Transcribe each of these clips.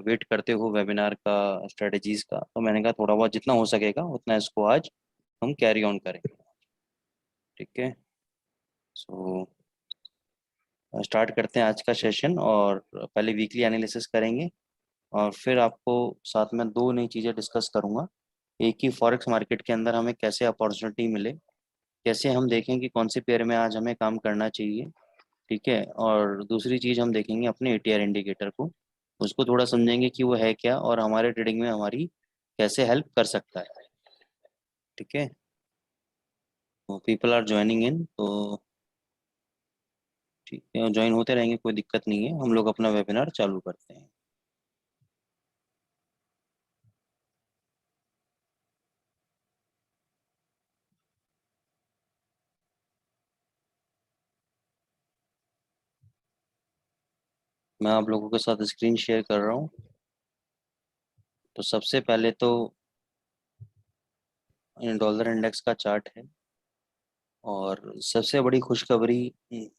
Wait करते हो webinar का, स्ट्रेटजीज का, तो मैंने कहा थोड़ा बहुत जितना हो सकेगा उतना इसको आज हम कैरी ऑन करेंगे। ठीक है, सो स्टार्ट करते हैं आज का सेशन। और पहले वीकली एनालिसिस करेंगे और फिर आपको साथ में दो नई चीज़ें डिस्कस करूंगा। एक ही फॉरेक्स मार्केट के अंदर हमें कैसे अपॉर्चुनिटी मिले, कैसे हम देखें कि कौन से पेयर में आज हमें काम करना चाहिए। ठीक है, और दूसरी चीज़ हम देखेंगे अपने एटीआर इंडिकेटर को, उसको थोड़ा समझेंगे कि वो है क्या और हमारे ट्रेडिंग में हमारी कैसे हेल्प कर सकता है। ठीक है, तो पीपल आर ज्वाइनिंग इन, तो ठीक है ज्वाइन होते रहेंगे, कोई दिक्कत नहीं है। हम लोग अपना वेबिनार चालू करते हैं। मैं आप लोगों के साथ स्क्रीन शेयर कर रहा हूँ। तो सबसे पहले तो डॉलर इंडेक्स का चार्ट है, और सबसे बड़ी खुशखबरी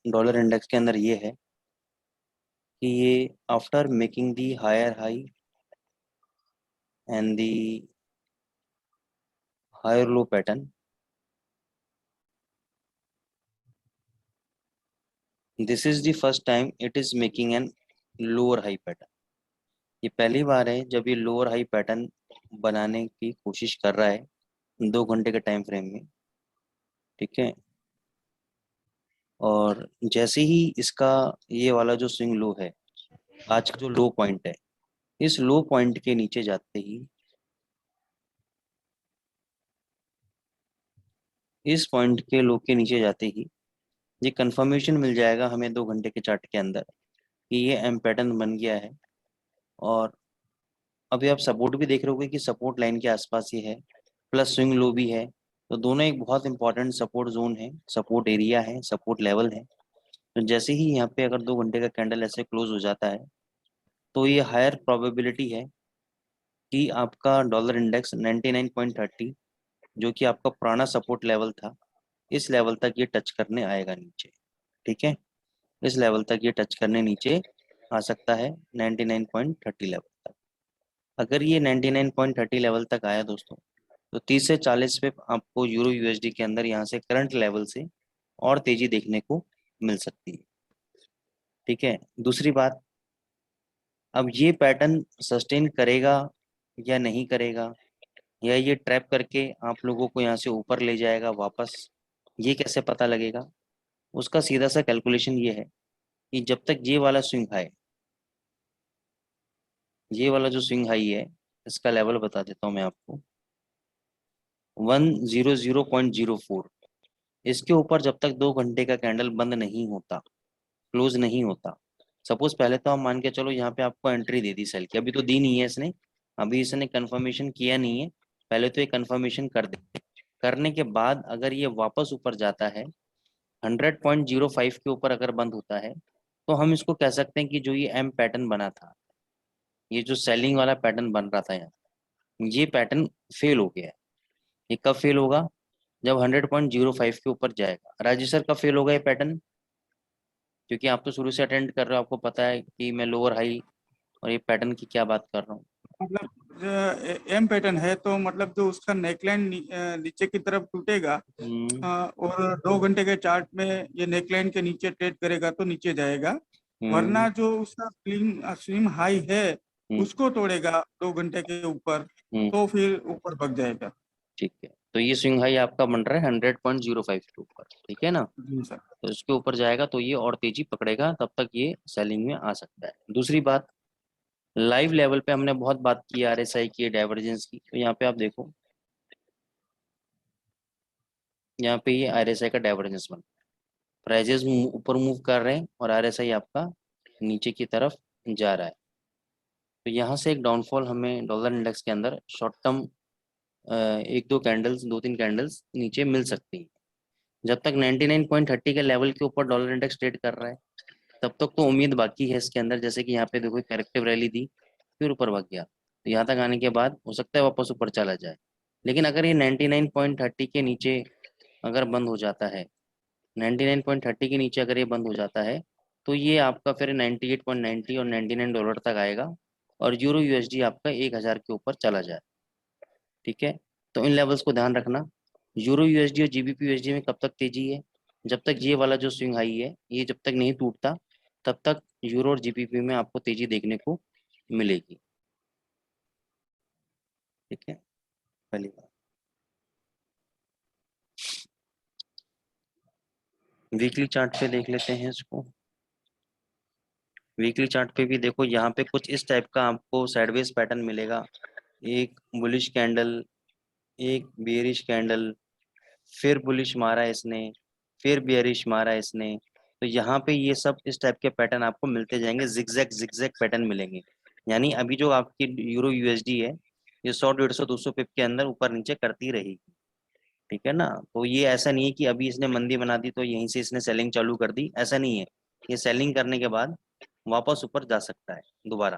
डॉलर इंडेक्स के अंदर ये है कि ये after making the higher high and the higher low pattern, this is the first time it is making an lower high pattern. ये पहली बार है जब ये लोअर हाई पैटर्न बनाने की कोशिश कर रहा है 2 घंटे के टाइम फ्रेम में। ठीक है, और जैसे ही इसका ये वाला जो स्विंग लो है, आज का जो लो पॉइंट है, इस लो पॉइंट के नीचे जाते ही, इस पॉइंट के लो के नीचे जाते ही ये कंफर्मेशन मिल जाएगा हमें 2 घंटे के चार्ट के अंदर कि ये एम पैटर्न बन गया है। और अभी आप सपोर्ट भी देख रहे होगे कि सपोर्ट लाइन के आसपास ही है, प्लस स्विंग लो भी है। तो दोनों एक बहुत इंपॉर्टेंट सपोर्ट जोन है, सपोर्ट एरिया है, सपोर्ट लेवल है। तो जैसे ही यहाँ पे अगर 2 घंटे का कैंडल ऐसे क्लोज हो जाता है, तो ये हायर प्रोबेबिलिटी है कि आपका डॉलर इंडेक्स 99.30, जो कि आपका पुराना सपोर्ट लेवल था, इस लेवल तक ये टच करने आएगा नीचे। ठीक है, इस लेवल तक ये टच करने नीचे आ सकता है, 99.30 लेवल तक। अगर ये 99.30 लेवल तक आया दोस्तों, तो 30 से 40 पे आपको यूरो यूएसडी के अंदर यहाँ से करंट लेवल से और तेजी देखने को मिल सकती है। ठीक है, दूसरी बात, अब ये पैटर्न सस्टेन करेगा या नहीं करेगा, या ये ट्रैप करके आप लोगों को यहाँ से ऊपर ले जाएगा वापस, ये कैसे पता लगेगा? उसका सीधा सा कैलकुलेशन ये है कि जब तक ये वाला स्विंग हाई, ये वाला जो स्विंग हाई है, इसका लेवल बता देता हूँ मैं आपको, 100.04, इसके ऊपर जब तक 2 घंटे का कैंडल बंद नहीं होता, क्लोज नहीं होता। सपोज पहले तो हम मान के चलो यहाँ पे आपको एंट्री दे दी सेल की, अभी तो दी नहीं है इसने, अभी इसने कंफर्मेशन किया नहीं है, पहले तो ये कंफर्मेशन कर दे। करने के बाद अगर ये वापस ऊपर जाता है 100.05 के ऊपर अगर बंद होता है, तो हम इसको कह सकते हैं कि जो ये एम पैटर्न बना था, ये जो सेलिंग वाला पैटर्न बन रहा था यहाँ, ये पैटर्न फेल हो गया है। ये कब फेल होगा? जब 100.05 के ऊपर जाएगा। राजू सर कब फेल होगा ये पैटर्न? क्योंकि आप तो शुरू से अटेंड कर रहे हो, आपको पता है कि मैं लोअर हाई और ये पैटर्न की क्या बात कर रहा हूँ। मतलब एम पैटर्न है तो मतलब जो उसका नेकलाइन नीचे की तरफ टूटेगा, हम्म। और 2 घंटे के चार्ट में ये नेकलाइन के नीचे ट्रेड करेगा तो नीचे जाएगा। हम्म। वरना जो उसका स्विंग हाई है हम्म। उसको तोड़ेगा 2 घंटे के ऊपर, हम्म। तो फिर ऊपर भग जाएगा। ठीक है, तो ये स्विंग हाई आपका बन रहा है 100.05 के ऊपर, ठीक है ना? जी सर। तो इसके ऊपर जाएगा तो ये और तेजी पकड़ेगा, तब तक ये सेलिंग में आ सकता है। दूसरी बात, लाइव लेवल पे हमने बहुत बात की आरएसआई की, डाइवर्जेंस की। तो यहाँ पे आप देखो, यहाँ पे ये आरएसआई का डाइवर्जेंस बन, प्राइजेस ऊपर मूव कर रहे हैं और आरएसआई आपका नीचे की तरफ जा रहा है। तो यहाँ से एक डाउनफॉल हमें डॉलर इंडेक्स के अंदर शॉर्ट टर्म एक दो कैंडल्स, 2-3 कैंडल्स नीचे मिल सकती है। जब तक 99.30 के लेवल के ऊपर डॉलर इंडेक्स ट्रेड कर रहा है, तब तक तो उम्मीद बाकी है इसके अंदर। जैसे कि यहाँ पे देखो करेक्टिव रैली दी, फिर ऊपर भाग गया, तो यहाँ तक आने के बाद हो सकता है वापस ऊपर चला जाए। लेकिन अगर ये 99.30 के नीचे अगर बंद हो जाता है, 99.30 के नीचे अगर ये बंद हो जाता है, तो ये आपका फिर 98.90 और $99 तक आएगा, और यूरो यूएसडी आपका 1000 के ऊपर चला जाए। ठीक है, तो इन लेवल्स को ध्यान रखना। यूरो यूएसडी और जीबीपी यूएसडी में कब तक तेजी है? जब तक ये वाला जो स्विंग हाई है ये जब तक नहीं टूटता तब तक यूरो और जीबीपी में आपको तेजी देखने को मिलेगी। ठीक है, पहली बात। वीकली चार्ट पे देख लेते हैं इसको। वीकली चार्ट पे भी देखो, यहाँ पे कुछ इस टाइप का आपको साइडवेज पैटर्न मिलेगा। एक बुलिश कैंडल, एक बेयरिश कैंडल, फिर बुलिश मारा इसने, फिर बेयरिश मारा इसने। तो यहाँ पे ये सब इस टाइप के पैटर्न आपको मिलते जाएंगे, जिगजैग जिगजैग पैटर्न मिलेंगे। यानी अभी जो आपकी यूरो यूएसडी है ये 100, 150, 200 पिप के अंदर ऊपर नीचे करती रहेगी। ठीक है ना, तो ये ऐसा नहीं है कि अभी इसने मंदी बना दी तो यहीं से इसने सेलिंग चालू कर दी, ऐसा नहीं है। ये सेलिंग करने के बाद वापस ऊपर जा सकता है दोबारा।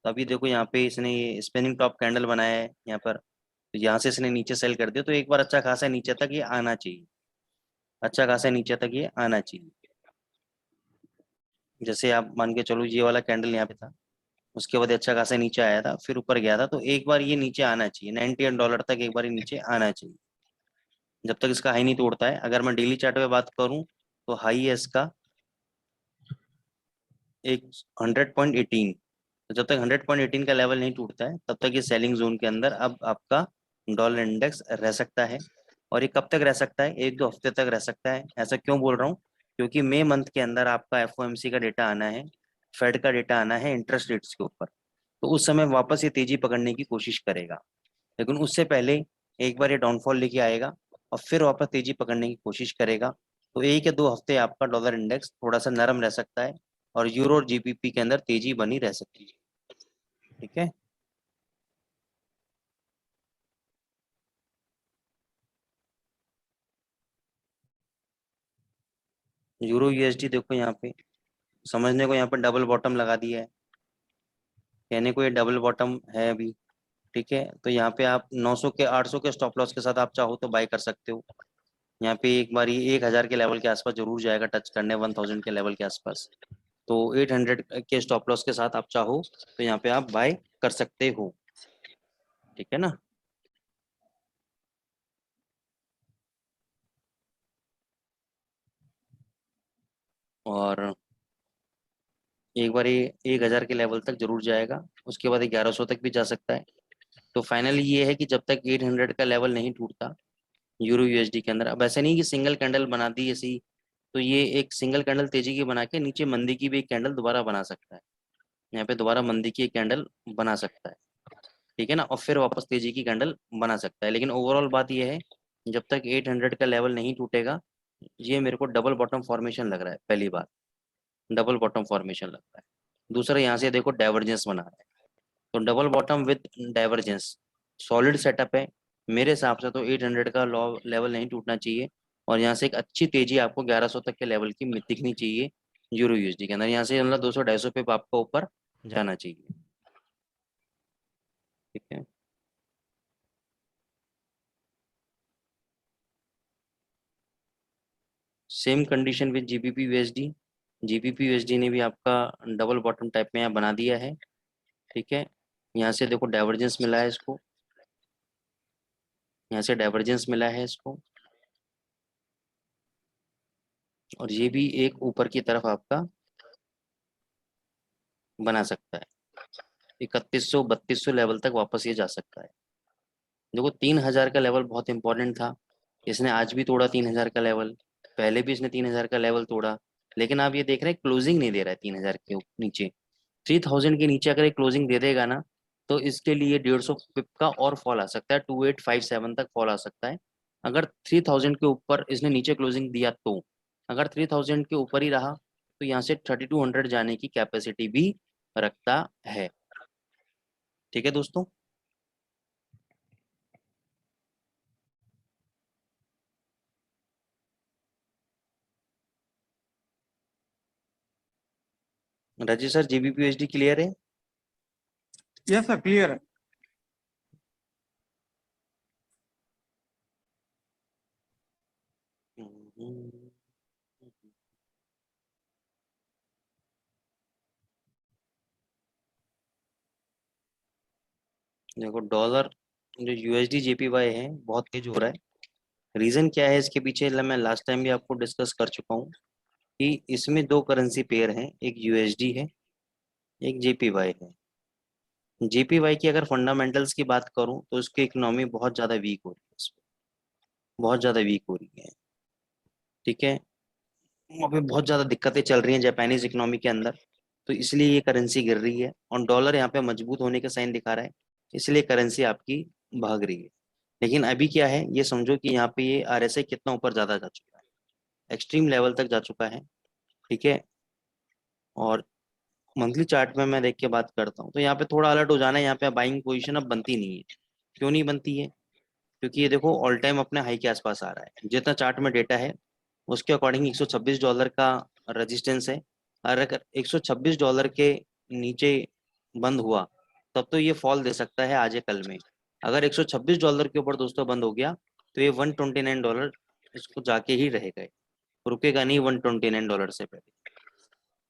तो अभी देखो यहाँ पे इसने ये स्पिनिंग टॉप कैंडल बनाया है यहाँ पर, तो यहाँ से इसने नीचे सेल कर दिया, तो एक बार अच्छा खासा नीचे तक ये आना चाहिए, अच्छा खासा नीचे तक ये आना चाहिए। जैसे आप मान के चलो ये वाला कैंडल यहाँ पे था, उसके बाद अच्छा खासा नीचे आया था, फिर ऊपर गया था, तो एक बार ये नीचे आना चाहिए, $98 तक एक बार ये नीचे आना चाहिए, जब तक इसका हाई नहीं तोड़ता है। अगर मैं डेली चार्ट पे बात करूं तो हाई है इसका एक 100.18। तो जब तक 100.18 का लेवल नहीं टूटता है तब तक ये सेलिंग जोन के अंदर अब आपका डॉलर इंडेक्स रह सकता है। और ये कब तक रह सकता है? 1-2 हफ्ते तक रह सकता है। ऐसा क्यों बोल रहा हूँ? क्योंकि मई मंथ के अंदर आपका एफओएमसी का डेटा आना है, फेड का डेटा आना है इंटरेस्ट रेट्स के ऊपर। तो उस समय वापस ये तेजी पकड़ने की कोशिश करेगा, लेकिन उससे पहले एक बार ये डाउनफॉल लेके आएगा और फिर वापस तेजी पकड़ने की कोशिश करेगा। तो 1 या 2 हफ्ते आपका डॉलर इंडेक्स थोड़ा सा नरम रह सकता है और यूरो और जीबीपी के अंदर तेजी बनी रह सकती है। ठीक है, यूरो यूएसडी देखो यहाँ पे, समझने को यहाँ पर डबल बॉटम लगा दिया है, कहने को ये डबल बॉटम है अभी। ठीक है, तो यहाँ पे आप 900 के 800 के स्टॉप लॉस के साथ आप चाहो तो बाय कर सकते हो। यहाँ पे एक बार ये 1000 के लेवल के आसपास जरूर जाएगा टच करने, 1000 के लेवल के आसपास। तो 800 के स्टॉप लॉस के साथ आप चाहो तो यहाँ पे आप बाय कर सकते हो। ठीक है ना। और एक बार ये 1000 के लेवल तक जरूर जाएगा, उसके बाद 1100 तक भी जा सकता है। तो फाइनली ये है कि जब तक 800 का लेवल नहीं टूटता यूरो यूएसडी के अंदर, अब ऐसा नहीं कि सिंगल कैंडल बना दी ऐसी, तो ये एक सिंगल कैंडल तेजी की बना के नीचे मंदी की भी एक कैंडल दोबारा बना सकता है। यहाँ पे दोबारा मंदी की एक कैंडल बना सकता है। ठीक है ना, और फिर वापस तेजी की कैंडल बना सकता है। लेकिन ओवरऑल बात यह है, जब तक 800 का लेवल नहीं टूटेगा, ये मेरे को डबल बॉटम फॉर्मेशन लग रहा है। पहली बात, डबल बॉटम फॉर्मेशन लग रहा है। दूसरा, यहाँ से देखो डाइवर्जेंस बना रहा है, तो double bottom with divergence solid setup है। मेरे हिसाब से तो 800 का लॉ लेवल नहीं टूटना चाहिए, और यहाँ से एक अच्छी तेजी आपको 1100 तक के लेवल की दिखनी चाहिए यूरो यूएसडी के अंदर। यहाँ से मतलब 200-250 पे आपको ऊपर जाना चाहिए। ठीक है, same condition with GBP USD. GBP USD ने भी आपका डबल बॉटम टाइप में यहाँ बना दिया है। ठीक है, यहाँ से देखो डाइवर्जेंस मिला है इसको, यहाँ से डाइवर्जेंस मिला है इसको, और ये भी एक ऊपर की तरफ आपका बना सकता है। 3100 3200 लेवल तक वापस ये जा सकता है। देखो 3000 का लेवल बहुत इंपॉर्टेंट था, इसने आज भी तोड़ा 3000 का लेवल, पहले भी इसने 3000 का लेवल तोड़ा। लेकिन आप ये देख रहे हैं क्लोजिंग नहीं दे रहा है 3000 के नीचे। 3000 के नीचे अगर ये क्लोजिंग दे देगा ना, तो इसके लिए 150 पिप का और फॉल आ सकता है, 2857 तक फॉल आ सकता है। अगर 3000 के ऊपर इसने नीचे क्लोजिंग दिया तो, अगर 3000 के ऊपर ही रहा तो यहाँ से 3200 जाने की कैपेसिटी भी रखता है। ठीक है दोस्तों, रजी सर जीबीपीएचडी क्लियर है? यस सर, क्लियर है। हम्म, देखो डॉलर जो यूएसडी जेपीवाई है बहुत तेज हो रहा है। रीजन क्या है इसके पीछे, मैं लास्ट टाइम भी आपको डिस्कस कर चुका हूँ कि इसमें दो करेंसी पेयर हैं, एक यूएसडी है, एक जेपीवाई है। जेपीवाई की अगर फंडामेंटल्स की बात करूं तो उसकी इकोनॉमी बहुत ज़्यादा वीक हो रही है बहुत ज़्यादा वीक हो रही है। ठीक है, वहाँ पे बहुत ज़्यादा दिक्कतें चल रही हैं जापानीज इकोनॉमी के अंदर, तो इसलिए ये करेंसी गिर रही है। और डॉलर यहाँ पे मजबूत होने के साइन दिखा रहा है, इसलिए करेंसी आपकी भाग रही है। लेकिन अभी क्या है ये समझो कि यहाँ पे ये आरएसआई कितना ऊपर ज़्यादा जा चुका है, एक्सट्रीम लेवल तक जा चुका है। ठीक है, और मंथली चार्ट में मैं देख के बात करता हूँ तो यहाँ पे थोड़ा अलर्ट हो जाना है। यहाँ पे बाइंग पोजीशन अब बनती नहीं है। क्यों नहीं बनती है? क्योंकि ये देखो ऑल टाइम अपने हाई के आसपास आ रहा है, जितना चार्ट में डेटा है उसके अकॉर्डिंग $126 का रेजिस्टेंस है। और अगर $126 के नीचे बंद हुआ तब तो ये फॉल दे सकता है आज या कल में। अगर $126 के ऊपर दोस्तों बंद हो गया तो ये $129 इसको जाके ही रहेगा, रुकेगा नहीं $129 से पहले।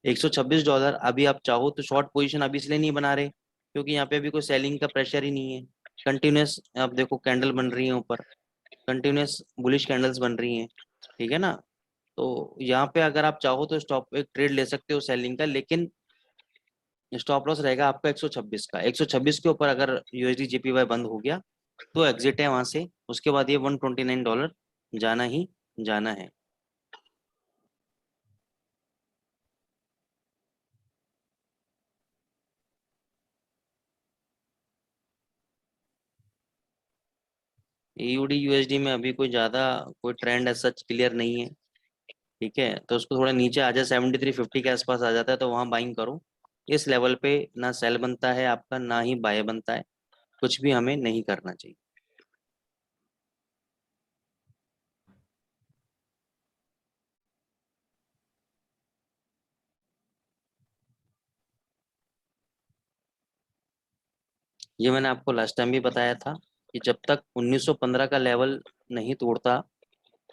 $126 अभी आप चाहो तो शॉर्ट पोजीशन अभी इसलिए नहीं बना रहे क्योंकि यहाँ पे अभी कोई सेलिंग का प्रेशर ही नहीं है। कंटिन्यूस आप देखो कैंडल बन रही है ऊपर, कंटिन्यूस बुलिश कैंडल्स बन रही हैं। ठीक है ना, तो यहाँ पे अगर आप चाहो तो स्टॉप एक ट्रेड ले सकते हो सेलिंग का, लेकिन स्टॉप लॉस रहेगा आपका 126 का। 126 के ऊपर अगर यूएसडी जेपीवाई बंद हो गया तो एग्जिट है वहां से, उसके बाद ये $129 जाना ही जाना है। ईयूडी यूएसडी में अभी कोई ज्यादा कोई ट्रेंड एज सच क्लियर नहीं है। ठीक है, तो उसको थोड़ा नीचे आ जाए 7350 के आसपास आ जाता है तो वहां बाइंग करो। इस लेवल पे ना सेल बनता है आपका ना ही बाय बनता है, कुछ भी हमें नहीं करना चाहिए। ये मैंने आपको लास्ट टाइम भी बताया था कि जब तक 1915 का लेवल नहीं तोड़ता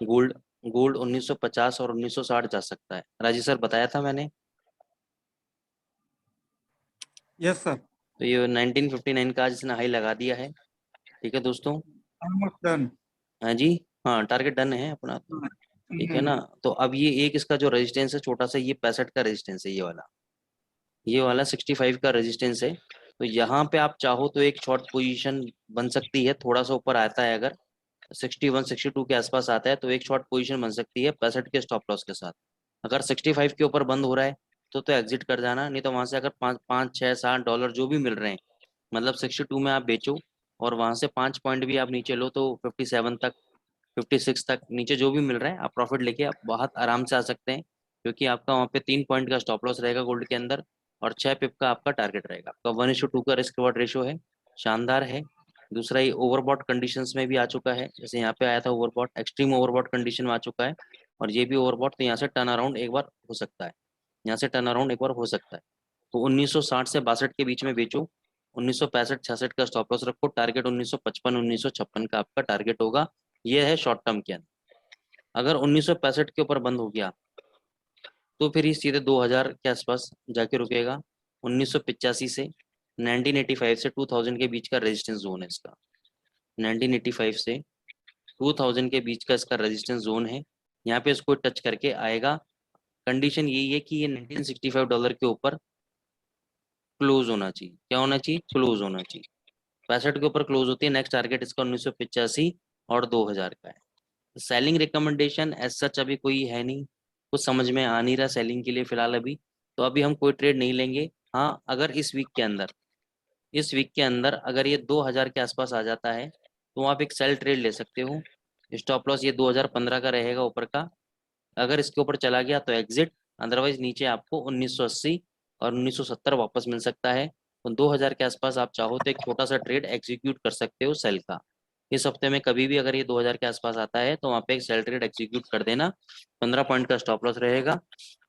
गोल्ड, गोल्ड 1950 और 1960 जा सकता है। राजी सर बताया था मैंने। Yes sir. तो ये 1959 का आज इसने हाई लगा दिया है। ठीक है दोस्तों। Almost done. हाँ जी, हाँ टारगेट डन है अपना तो। ठीक है ना, तो अब ये एक इसका जो रेजिस्टेंस है छोटा सा, ये 65 का रेजिस्टेंस है, ये वाला 65 का रेजिस्टेंस है। तो यहाँ पे आप चाहो तो एक शॉर्ट पोजीशन बन सकती है, थोड़ा सा ऊपर आता है अगर 61 62 के आसपास आता है तो एक शॉर्ट पोजीशन बन सकती है 65 के स्टॉप लॉस के साथ। अगर 65 के ऊपर बंद हो रहा है तो एग्जिट कर जाना, नहीं तो वहां से अगर 5 5 6 7 डॉलर जो भी मिल रहे हैं, मतलब 62 में आप बेचो और वहां से 5 पॉइंट भी आप नीचे लो तो 57 तक 56 तक नीचे जो भी मिल रहा है आप प्रॉफिट लेके आप बहुत आराम से आ सकते हैं। क्योंकि आपका वहाँ पे 3 पॉइंट का स्टॉप लॉस रहेगा गोल्ड के अंदर और 6 पिप का आपका टारगेट रहेगा। आपका 1:2 का रिस्क रिवॉर्ड रेशो है, शानदार है। दूसरा ये ओवरबॉट कंडीशंस में भी आ चुका है, जैसे यहाँ पे आया था ओवरबॉट, एक्सट्रीम ओवरबॉट कंडीशन में आ चुका है। और ये भी ओवरबॉट, तो यहाँ से टर्न अराउंड एक बार हो सकता है, यहाँ से टर्न अराउंड एक बार हो सकता है। तो 1960 से 62 के बीच में बेचो, 1965 66 का स्टॉप लॉस रखो, टारगेट 1955 1956 का आपका टारगेट होगा। ये है शॉर्ट टर्म के अंदर। अगर 1965 के ऊपर बंद हो गया तो फिर ये सीधे 2000 के आसपास जाके रुकेगा। 1985 से 1985 से 2000 के बीच का रेजिस्टेंस जोन है इसका। 1985 से 2000 के बीच का इसका रेजिस्टेंस जोन है, यहाँ पे इसको टच करके आएगा। कंडीशन यही है कि ये $1965 के ऊपर क्लोज होना चाहिए। क्या होना चाहिए? क्लोज होना चाहिए। 65 के ऊपर क्लोज होती है, नेक्स्ट टारगेट इसका 1985 और 2000 का है। सेलिंग रिकमेंडेशन एज सच अभी कोई है नहीं, कुछ समझ में आ नहीं रहा सेलिंग के लिए फिलहाल अभी, तो अभी हम कोई ट्रेड नहीं लेंगे। हाँ अगर इस वीक के अंदर अगर ये 2000 के आसपास आ जाता है तो आप एक सेल ट्रेड ले सकते हो। स्टॉप लॉस ये 2015 का रहेगा ऊपर का, अगर इसके ऊपर चला गया तो एग्जिट, अदरवाइज नीचे आपको 1980 और 1970 वापस मिल सकता है। तो 2000 के आसपास आप चाहो तो एक छोटा सा ट्रेड एग्जीक्यूट कर सकते हो सेल का। इस हफ्ते में कभी भी अगर ये 2000 के आसपास आता है तो वहाँ पे एक सेल ट्रेड एग्जीक्यूट कर देना। 15 पॉइंट का स्टॉप लॉस रहेगा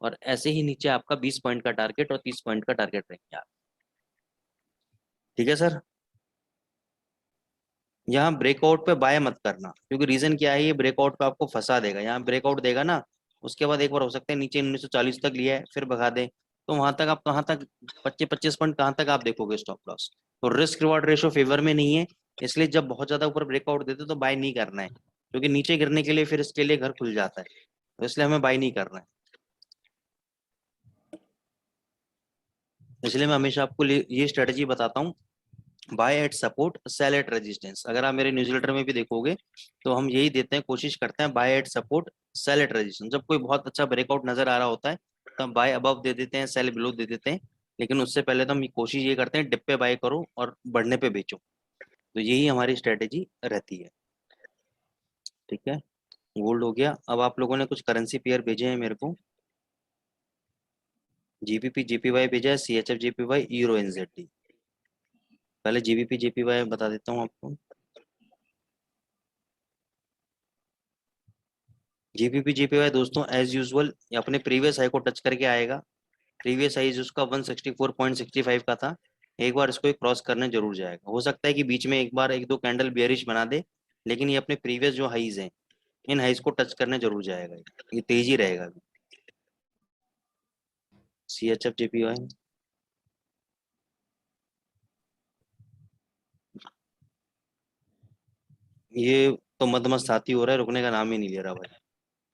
और ऐसे ही नीचे आपका 20 पॉइंट का टारगेट और 30 पॉइंट का टारगेट रहेंगे आप। ठीक है सर, यहाँ ब्रेकआउट पे बाय मत करना क्योंकि रीजन क्या है, ये ब्रेकआउट पे आपको फंसा देगा। यहाँ ब्रेकआउट देगा ना, उसके बाद एक बार हो सकता है नीचे 1940 तक लिया है फिर भगा दे, तो वहां तक आप कहाँ तक 25 पॉइंट कहाँ तक आप देखोगे स्टॉप लॉस। तो रिस्क रिवॉर्ड रेशो फेवर में नहीं है, इसलिए जब बहुत ज्यादा ऊपर ब्रेकआउट देते तो बाय नहीं करना है, क्योंकि नीचे गिरने के लिए फिर इसके लिए घर खुल जाता है, तो इसलिए हमें बाय नहीं करना है। इसलिए मैं हमेशा आपको ये स्ट्रेटजी बताता हूँ, buy at support sell at resistance. अगर आप मेरे न्यूज़लेटर में भी देखोगे तो हम यही देते हैं, कोशिश करते हैं buy at support sell at resistance. जब कोई बहुत अच्छा ब्रेकआउट नजर आ रहा होता है तो हम बाय अबव दे देते हैं, सेल बिलो दे देते हैं, लेकिन उससे पहले तो हम कोशिश ये करते हैं डिप पे बाय करो और बढ़ने पे बेचो। तो यही हमारी स्ट्रेटेजी रहती है। ठीक है, गोल्ड हो गया। अब आप लोगों ने कुछ करेंसी पेयर भेजे हैं मेरे को, जीबीपी जेपीवाई भेजा है, सीएचएफ जेपीवाई, यूरो एनजेडी। पहले जीबीपी जेपीवाई बता देता हूँ आपको। जीबीपी जेपीवाई दोस्तों एज यूजुअल अपने प्रीवियस हाई को टच करके आएगा। प्रीवियस हाई उसका 164.65 का था, एक बार इसको क्रॉस करने जरूर जाएगा। हो सकता है कि बीच में एक बार एक दो कैंडल बेयरिश बना दे, लेकिन ये अपने प्रीवियस जो हाईज हैं इन हाईज को टच करने जरूर जाएगा, ये तेजी रहेगा। सीएचएफ जेपीवाई ये तो मदमस्त हाथी हो रहा है, रुकने का नाम ही नहीं ले रहा भाई।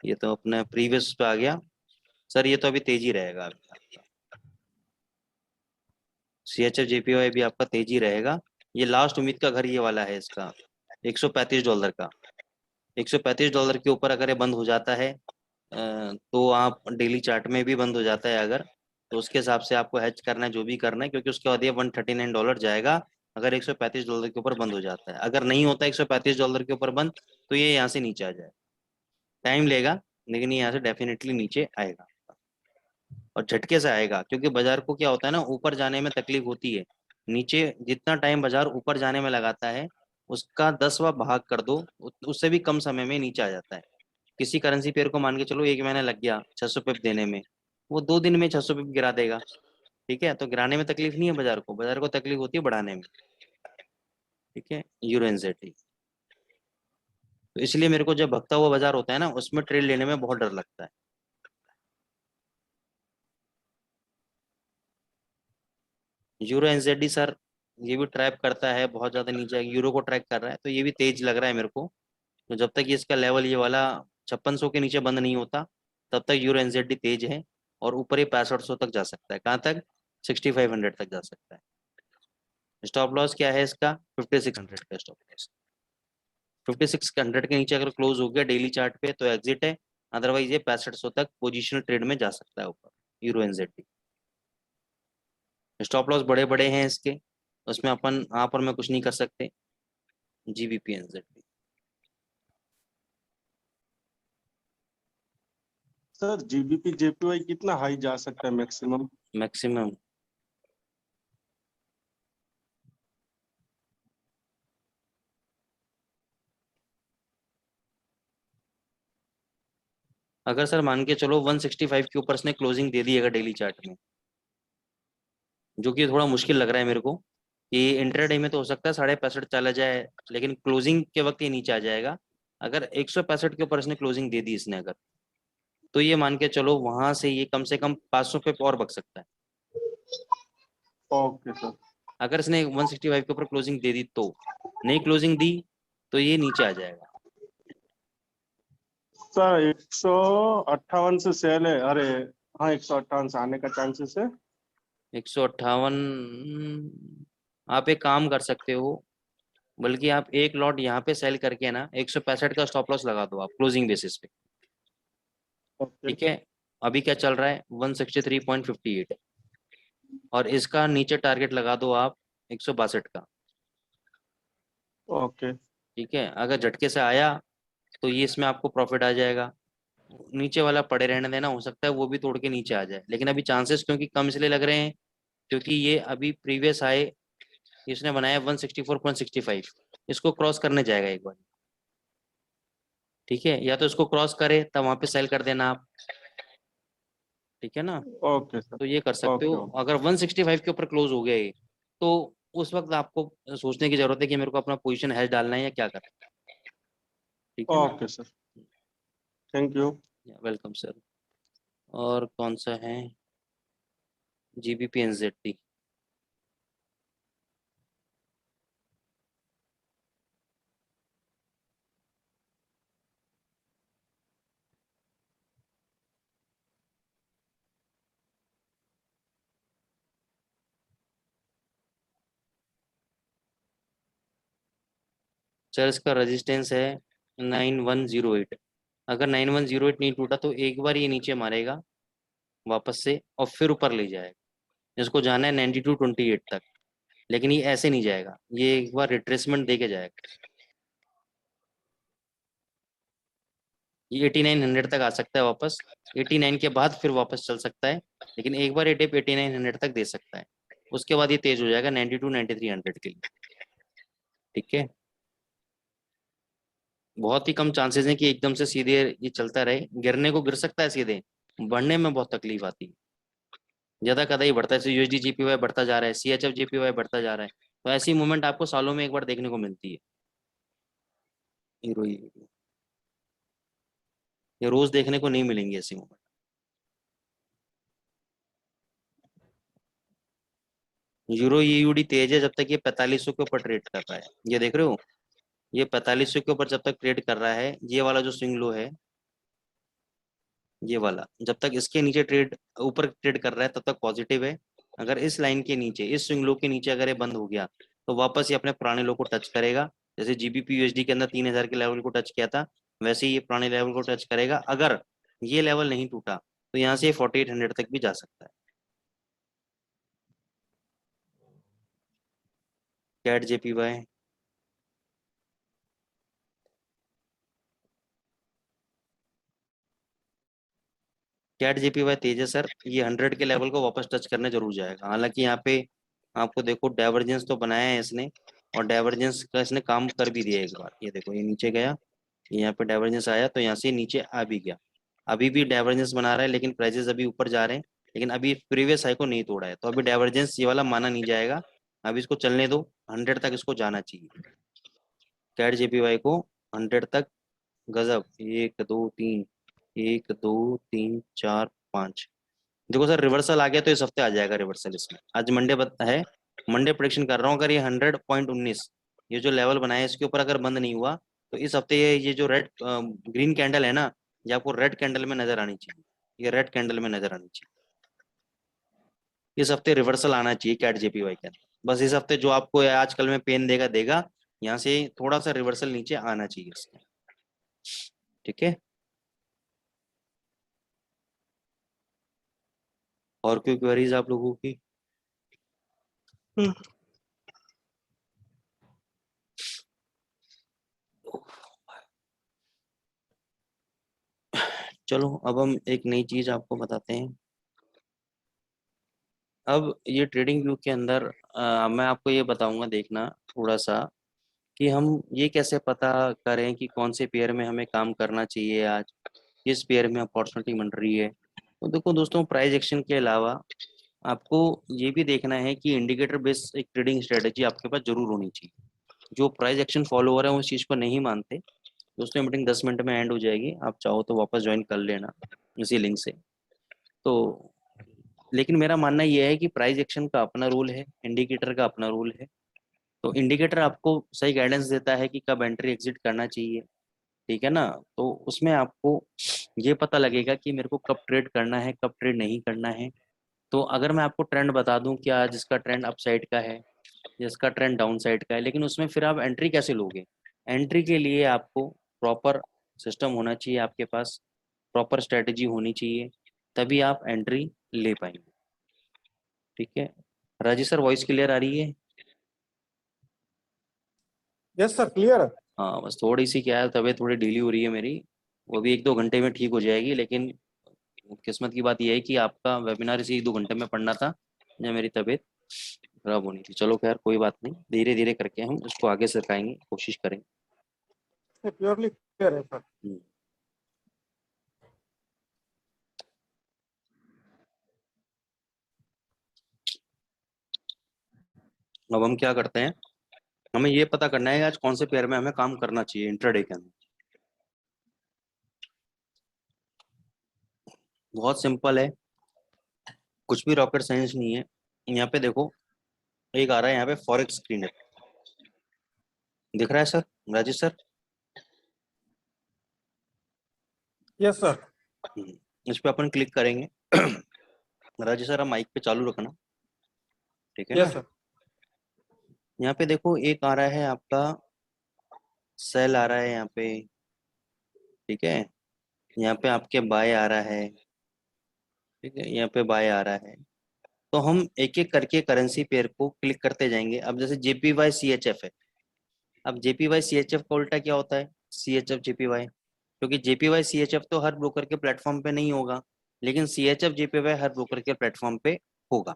ये तो अपने प्रीवियस पे आ गया सर, ये तो अभी तेजी रहेगा अभी। सीएचएफ जेपीवाई भी आपका तेजी रहेगा। ये लास्ट उम्मीद का घर ये वाला है इसका, $135 का। $135 के ऊपर अगर ये बंद हो जाता है तो आप डेली चार्ट में भी बंद हो जाता है अगर, तो उसके हिसाब से आपको हेज करना है जो भी करना है, क्योंकि उसके बाद ये $139 जाएगा अगर $135 के ऊपर बंद हो जाता है। अगर नहीं होता $135 के ऊपर बंद, तो ये यहाँ से नीचे आ जाए, टाइम लेगा, लेकिन ये यहाँ से डेफिनेटली नीचे आएगा और झटके से आएगा। क्योंकि बाजार को क्या होता है ना, ऊपर जाने में तकलीफ होती है, नीचे जितना टाइम बाजार ऊपर जाने में लगाता है उसका 10वां भाग कर दो, उससे भी कम समय में नीचे आ जाता है। किसी करेंसी पेयर को मान के चलो 1 महीना लग गया 600 पिप देने में, वो 2 दिन में 600 पिप गिरा देगा। ठीक है, तो गिराने में तकलीफ नहीं है बाजार को तकलीफ होती है बढ़ाने में। ठीक है, यूरो एनजेडी। तो इसलिए मेरे को जब भगता हुआ बाजार होता है ना, उसमें ट्रेड लेने में बहुत डर लगता है। यूरो एनजेडी सर, ये भी ट्रैप करता है बहुत ज्यादा नीचे, यूरो को ट्रैक कर रहा है, तो ये भी तेज लग रहा है मेरे को। तो जब तक ये इसका लेवल ये वाला 5600 के नीचे बंद नहीं होता, तब तक यूरो एनजेडी तेज है, और ऊपर ही 6500 तक जा सकता है। कहाँ तक? 6500 तक जा सकता है। स्टॉप लॉस क्या है इसका? 5600 का स्टॉप लॉस। 5600 के नीचे अगर क्लोज हो गया डेली चार्ट पे तो एग्जिट है, अदरवाइज ये 6500 तक पोजिशनल ट्रेड में जा सकता है ऊपर, यूरो एनजेडी। स्टॉप लॉस बड़े बड़े हैं इसके, उसमें अपन आप और मैं कुछ नहीं कर सकते। GBP NZD sir GBP JPY कितना हाई जा सकता है मैक्सिमम? मैक्सिमम, अगर सर मान के चलो 165 के ऊपर इसने क्लोजिंग दे दी अगर डेली चार्ट में, जो कि थोड़ा मुश्किल लग रहा है मेरे को, कि इंटरडे में तो हो सकता है 65.5 चला जाए, लेकिन क्लोजिंग के वक्त ये नीचे आ जाएगा। अगर 165 के ऊपर इसने क्लोजिंग दे दी इसने अगर, तो ये मान के चलो वहां से ये कम से कम 500 पे और बक सकता है। Okay sir. अगर इसने 165 के ऊपर क्लोजिंग दे दी तो, नहीं क्लोजिंग दी तो ये नीचे आ जाएगा। सर 158 से सेल है, अरे हाँ 158 से आने का चांसेस है। 158, आप एक काम कर सकते हो, बल्कि आप एक लॉट यहाँ पे सेल करके ना 165 का स्टॉप लॉस लगा दो आप क्लोजिंग बेसिस पे। ओके। ठीक है, अभी क्या चल रहा है 163.58, और इसका नीचे टारगेट लगा दो आप 162 का। ओके। ठीक है, अगर झटके से आया तो ये इसमें आपको प्रॉफिट आ जाएगा, नीचे वाला पड़े रहने देना, हो सकता है वो भी तोड़ के नीचे आ जाए, लेकिन अभी चांसेस क्योंकि कम इसलिए लग रहे हैं क्योंकि ये अभी प्रीवियस हाई इसने बनाया 164.65, इसको क्रॉस करने जाएगा एक बार। ठीक है, या तो इसको क्रॉस करे तब वहां पे सेल कर देना आप। ठीक है ना, ओके सर। तो ये कर सकते हो। Okay okay. अगर 165 के ऊपर क्लोज हो गया ये, तो उस वक्त आपको सोचने की जरूरत है कि मेरे को अपना पोजीशन हैश डालना है या क्या करना है। ठीक है ना, okay sir. Thank you. Welcome sir. और कौन सा है? GBP NZD। सर इसका रेजिस्टेंस है 9108। अगर 9108 नहीं टूटा तो एक बार ये नीचे मारेगा वापस से और फिर ऊपर ले जाएगा। इसको जाना है 9228 तक, लेकिन ये ऐसे नहीं जाएगा, ये एक बार रिट्रेसमेंट दे के जाएगा। ये 8900 तक आ सकता है वापस, 89 के बाद फिर वापस चल सकता है, लेकिन एक बार ये डिप 8900 तक दे सकता है। उसके बाद ये तेज हो जाएगा 92 9300 के लिए। ठीक है, बहुत ही कम चांसेस हैं कि एकदम से सीधे ये चलता रहे। गिरने को गिर सकता है सीधे, बढ़ने में बहुत तकलीफ आती है। ज्यादा कदा ही बढ़ता है, जैसे USD JPY बढ़ता जा रहा है, CHF JPY बढ़ता जा रहा है, तो ऐसी मूवमेंट आपको सालों में एक बार देखने को मिलती है। हीरो ये रोज देखने को नहीं मिलेंगी ऐसी मूवमेंट। यूरो EUD तेज है जब तक ये 4500 के ऊपर ट्रेड कर रहा है। ये देख रहे हो, ये 4500 के ऊपर जब तक ट्रेड कर रहा है, ये वाला जो स्विंग लो है, ये वाला जब तक इसके नीचे ट्रेड ऊपर ट्रेड कर रहा है तब तक पॉजिटिव है। अगर इस लाइन के नीचे, इस स्विंग लो के नीचे अगर ये बंद हो गया तो वापस ये अपने पुराने लो को टच करेगा। जैसे GBP USD के अंदर 3000 के लेवल को टच किया था, वैसे ही ये पुराने लेवल को टच करेगा। अगर ये लेवल नहीं टूटा तो यहाँ से 4800 तक भी जा सकता है। कैट JPY, कैट JPY तेज है सर, ये 100 के लेवल को वापस टच करने जरूर जाएगा। हालांकि यहाँ पे आपको देखो डाइवर्जेंस तो बनाया है इसने, और डाइवर्जेंस का इसने काम कर भी दिया एक बार। ये देखो ये नीचे गया, यहाँ पे डाइवर्जेंस आया तो यहाँ से नीचे आ भी गया। अभी भी डाइवर्जेंस बना रहा है, लेकिन प्राइजेस अभी ऊपर जा रहे हैं, लेकिन अभी प्रीवियस हाई को नहीं तोड़ा है, तो अभी डाइवर्जेंस ये वाला माना नहीं जाएगा। अभी इसको चलने दो, 100 तक इसको जाना चाहिए कैट JPY को, 100 तक। गजब, 1 2 3, 1 2 3 4 5। देखो सर रिवर्सल आ गया तो इस हफ्ते आ जाएगा रिवर्सल इसमें। आज मंडे है, मंडे प्रेडिक्शन कर रहा हूँ, अगर ये 100.19 ये जो लेवल बनाया है इसके ऊपर अगर बंद नहीं हुआ तो इस हफ्ते ये जो रेड ग्रीन कैंडल है ना, ये आपको रेड कैंडल में नजर आनी चाहिए। ये रेड कैंडल में नजर आनी चाहिए। इस हफ्ते रिवर्सल आना चाहिए कैट JPY के अंदर। बस इस हफ्ते जो आपको आजकल में पेन देगा देगा, यहाँ से थोड़ा सा रिवर्सल नीचे आना चाहिए इसका। ठीक है, और कोई क्वेरीज आप लोगों की? चलो अब हम एक नई चीज आपको बताते हैं। अब ये ट्रेडिंग व्यू के अंदर मैं आपको ये बताऊंगा, देखना थोड़ा सा कि हम ये कैसे पता करें कि कौन से पेयर में हमें काम करना चाहिए आज, किस पेयर में अपॉर्चुनिटी बन रही है। तो देखो दोस्तों, प्राइस एक्शन के अलावा आपको ये भी देखना है कि इंडिकेटर बेस्ड एक ट्रेडिंग स्ट्रेटेजी आपके पास जरूर होनी चाहिए। जो प्राइस एक्शन फॉलोअर है वो इस चीज़ को नहीं मानते। दोस्तों मीटिंग 10 मिनट में एंड हो जाएगी, आप चाहो तो वापस ज्वाइन कर लेना इसी लिंक से। तो लेकिन मेरा मानना यह है कि प्राइस एक्शन का अपना रूल है, इंडिकेटर का अपना रूल है। तो इंडिकेटर आपको सही गाइडेंस देता है कि कब एंट्री एग्जिट करना चाहिए, ठीक है ना। तो उसमें आपको ये पता लगेगा कि मेरे को कब ट्रेड करना है, कब ट्रेड नहीं करना है। तो अगर मैं आपको ट्रेंड बता दूं कि आज इसका ट्रेंड अप साइड का है, जिसका ट्रेंड डाउन साइड का है, लेकिन उसमें फिर आप एंट्री कैसे लोगे? एंट्री के लिए आपको प्रॉपर सिस्टम होना चाहिए आपके पास, प्रॉपर स्ट्रेटजी होनी चाहिए, तभी आप एंट्री ले पाएंगे। ठीक है, राजी सर वॉइस क्लियर आ रही है? यस सर, क्लियर है। हाँ बस थोड़ी सी क्या है, तबीयत थोड़ी ढीली हो रही है मेरी, वो भी 1 2 घंटे में ठीक हो जाएगी। लेकिन किस्मत की बात यह है कि आपका वेबिनार इसी 1 2 घंटे में पढ़ना था, जब मेरी तबीयत खराब होनी थी। चलो खैर कोई बात नहीं, धीरे धीरे करके हम इसको आगे सरकाएंगे, कोशिश करेंगे। प्योरली क्लियर है सर। अब हम क्या करते हैं, हमें ये पता करना है आज कौन से पेयर में हमें काम करना चाहिए इंट्राडे के अंदर। बहुत सिंपल है, कुछ भी रॉकेट साइंस नहीं है। यहाँ पे देखो एक आ रहा है यहाँ पे फॉरेक्स स्क्रीनर, दिख रहा है sir, Rajesh sir? Yes sir. इस पे अपन क्लिक करेंगे। राजेश सर आप माइक पे चालू रखना, ठीक है ना? Yes sir. यहाँ पे देखो एक आ रहा है आपका सेल आ रहा है यहाँ पे, ठीक है? यहाँ पे आपके बाय आ रहा है, ठीक है, यहाँ पे बाय आ रहा है। तो हम एक एक करके करेंसी पेयर को क्लिक करते जाएंगे। अब जैसे JPY CHF है, अब JPY CHF का उल्टा क्या होता है? CHF JPY, क्योंकि JPY CHF तो हर ब्रोकर के प्लेटफॉर्म पे नहीं होगा, लेकिन CHF JPY हर ब्रोकर के प्लेटफॉर्म पे होगा,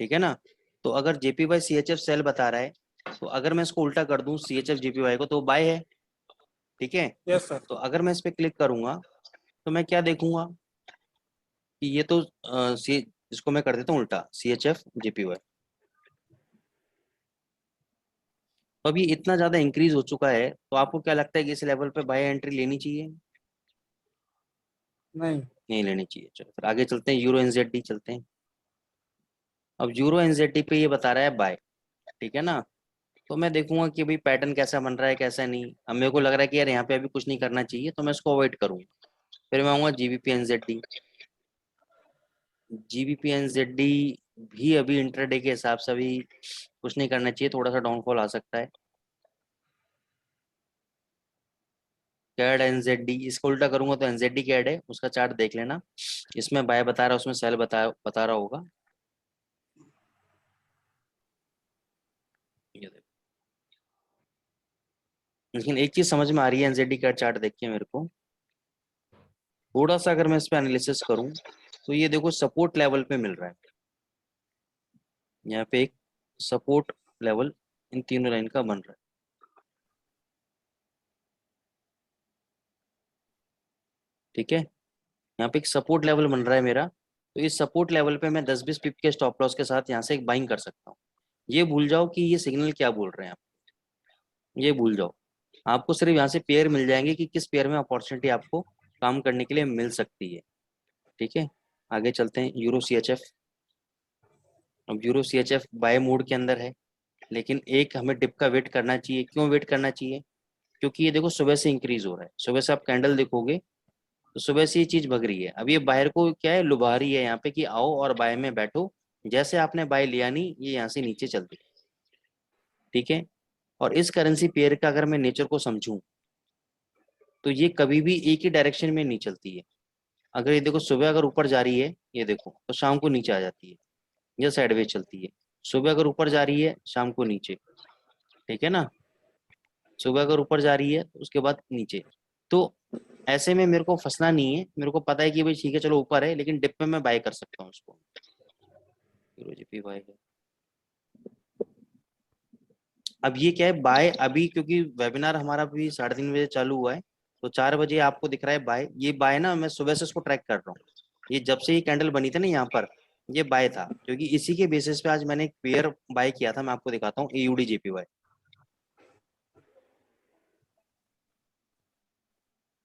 ठीक है ना? तो अगर JPY CHF सेल बता रहा है, तो अगर मैं इसको उल्टा कर दूं CHF JPY को, तो बाय है, ठीक है? Yes sir. तो अगर मैं इस पे क्लिक करूंगा तो मैं क्या देखूंगा कि ये तो इसको मैं कर देता हूँ उल्टा, CHF JPY। तो अभी इतना ज्यादा इंक्रीज हो चुका है, तो आपको क्या लगता है कि इस लेवल पे बाय एंट्री लेनी चाहिए? नहीं। नहीं लेनी चाहिए। चलो फिर आगे चलते हैं, यूरो एनजेडी चलते हैं। अब यूरो एनजेडी पे ये बता रहा है बाय, ठीक है ना? तो मैं देखूंगा कि भाई पैटर्न कैसा बन रहा है कैसा नहीं। अब मेरे को लग रहा है कि यार यहाँ पे अभी कुछ नहीं करना चाहिए, तो मैं इसको अवॉइड करूंगा। फिर मैं आऊंगा जीबीपी एनजेडी। जीबीपी एनजेडी भी अभी इंटरडे के हिसाब से अभी कुछ नहीं करना चाहिए, थोड़ा सा डाउनफॉल आ सकता है। कैड एनजेडी, इसको उल्टा करूंगा तो एनजेडी कैड है, उसका चार्ट देख लेना। इसमें बाय बता रहा है, उसमें सेल बता रहा होगा। ये देखो, लेकिन एक चीज समझ में आ रही है एनजेडी कैड चार्ट देख के मेरे को, थोड़ा सा अगर मैं इस पे एनालिसिस करूं तो ये देखो सपोर्ट लेवल पे मिल रहा है। यहाँ पे एक सपोर्ट लेवल इन तीनों लाइन का बन रहा है, ठीक है? यहाँ पे एक सपोर्ट लेवल बन रहा है मेरा, तो इस सपोर्ट लेवल पे मैं 10-20 पिप के स्टॉप लॉस के साथ यहाँ से एक बाइंग कर सकता हूँ। ये भूल जाओ कि ये सिग्नल क्या बोल रहे हैं आप, ये भूल जाओ। आपको सिर्फ यहाँ से पेयर मिल जाएंगे कि किस पेयर में अपॉर्चुनिटी आपको काम करने के लिए मिल सकती है, ठीक है? आगे चलते हैं, यूरो CHF। अब यूरो CHF बाय मोड के अंदर है, लेकिन एक हमें डिप का वेट करना चाहिए। क्यों वेट करना चाहिए? क्योंकि ये देखो सुबह से इंक्रीज हो रहा है, सुबह से आप कैंडल देखोगे तो सुबह से ये चीज भग रही है। अब ये बाहर को क्या है, लुभा रही है यहाँ पे कि आओ और बाय में बैठो। जैसे आपने बाय लिया नहीं, ये यहाँ से नीचे चलती, ठीक है? और इस करेंसी पेयर का अगर मैं नेचर को समझूं तो ये कभी भी एक ही डायरेक्शन में नहीं चलती है। अगर ये देखो सुबह अगर ऊपर जा रही है, ये देखो, तो शाम को नीचे आ जाती है, ये साइडवेज चलती है। सुबह अगर ऊपर जा रही है, शाम को नीचे, ठीक है ना? सुबह अगर ऊपर जा रही है तो उसके बाद नीचे। तो ऐसे में मेरे को फंसना नहीं है, मेरे को पता है कि भाई ठीक है चलो ऊपर है, लेकिन डिप में मैं बाय कर सकता हूँ उसको। जीपी बाय है। अब ये क्या है बाय, अभी क्योंकि वेबिनार हमारा भी 3:30 बजे चालू हुआ है, तो 4 बजे आपको दिख रहा है बाय। ये बाय ना, मैं सुबह से इसको ट्रैक कर रहा हूँ। ये जब से ये कैंडल बनी थी ना यहाँ पर, ये बाय था, क्योंकि इसी के बेसिस पे आज मैंने एक पेयर बाय किया था। मैं आपको दिखाता हूँ, AUD JPY।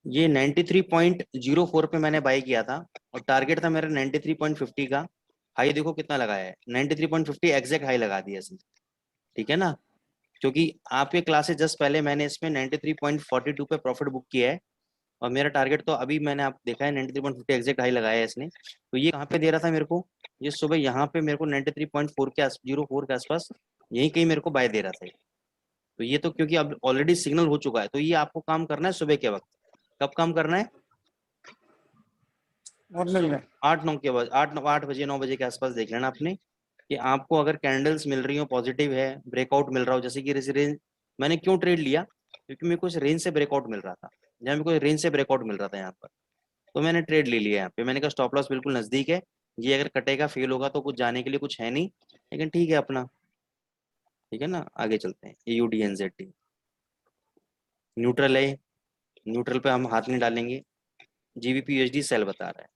ये 93.04 पे मैंने बाय किया था, और टारगेट था मेरा 93.50 का। हाई देखो कितना लगाया है, 93.50 एग्जैक्ट हाई लगा दिया इसने, ठीक है ना? क्योंकि आपके क्लासेस जस्ट पहले मैंने इसमें 93.42 पे प्रॉफिट बुक किया है, और मेरा टारगेट तो अभी मैंने आप देखा है 93.50 एग्जैक्ट हाई लगाया है इसने। तो ये कहाँ पे दे रहा था मेरे को? ये सुबह यहाँ पे मेरे को 93.4 के 04 के आसपास यही कहीं मेरे को बाय दे रहा था। तो ये तो क्योंकि अब ऑलरेडी सिग्नल हो चुका है, तो ये आपको काम करना है सुबह के वक्त। कब काम करना है? मॉर्निंग में 8-9 के बाद, 8 बजे 9 बजे के आसपास देख लेना आपने, कि आपको अगर कैंडल्स मिल रही हो, पॉजिटिव है, ब्रेकआउट मिल रहा हो। जैसे कि रेंज, मैंने क्यों ट्रेड लिया? क्योंकि मेरे को इस रेंज से ब्रेकआउट मिल रहा था, जहाँ मेरे को रेंज से ब्रेकआउट मिल रहा था यहाँ पर, तो मैंने ट्रेड ले लिया यहाँ पे। मैंने कहा स्टॉप लॉस बिल्कुल नजदीक है, ये अगर कटेगा फेल होगा तो कुछ जाने के लिए कुछ है नहीं, लेकिन ठीक है अपना, ठीक है ना? आगे चलते हैं, AUD NZD न्यूट्रल है, न्यूट्रल पे हम हाथ नहीं डालेंगे। GBP USD सेल बता रहा है,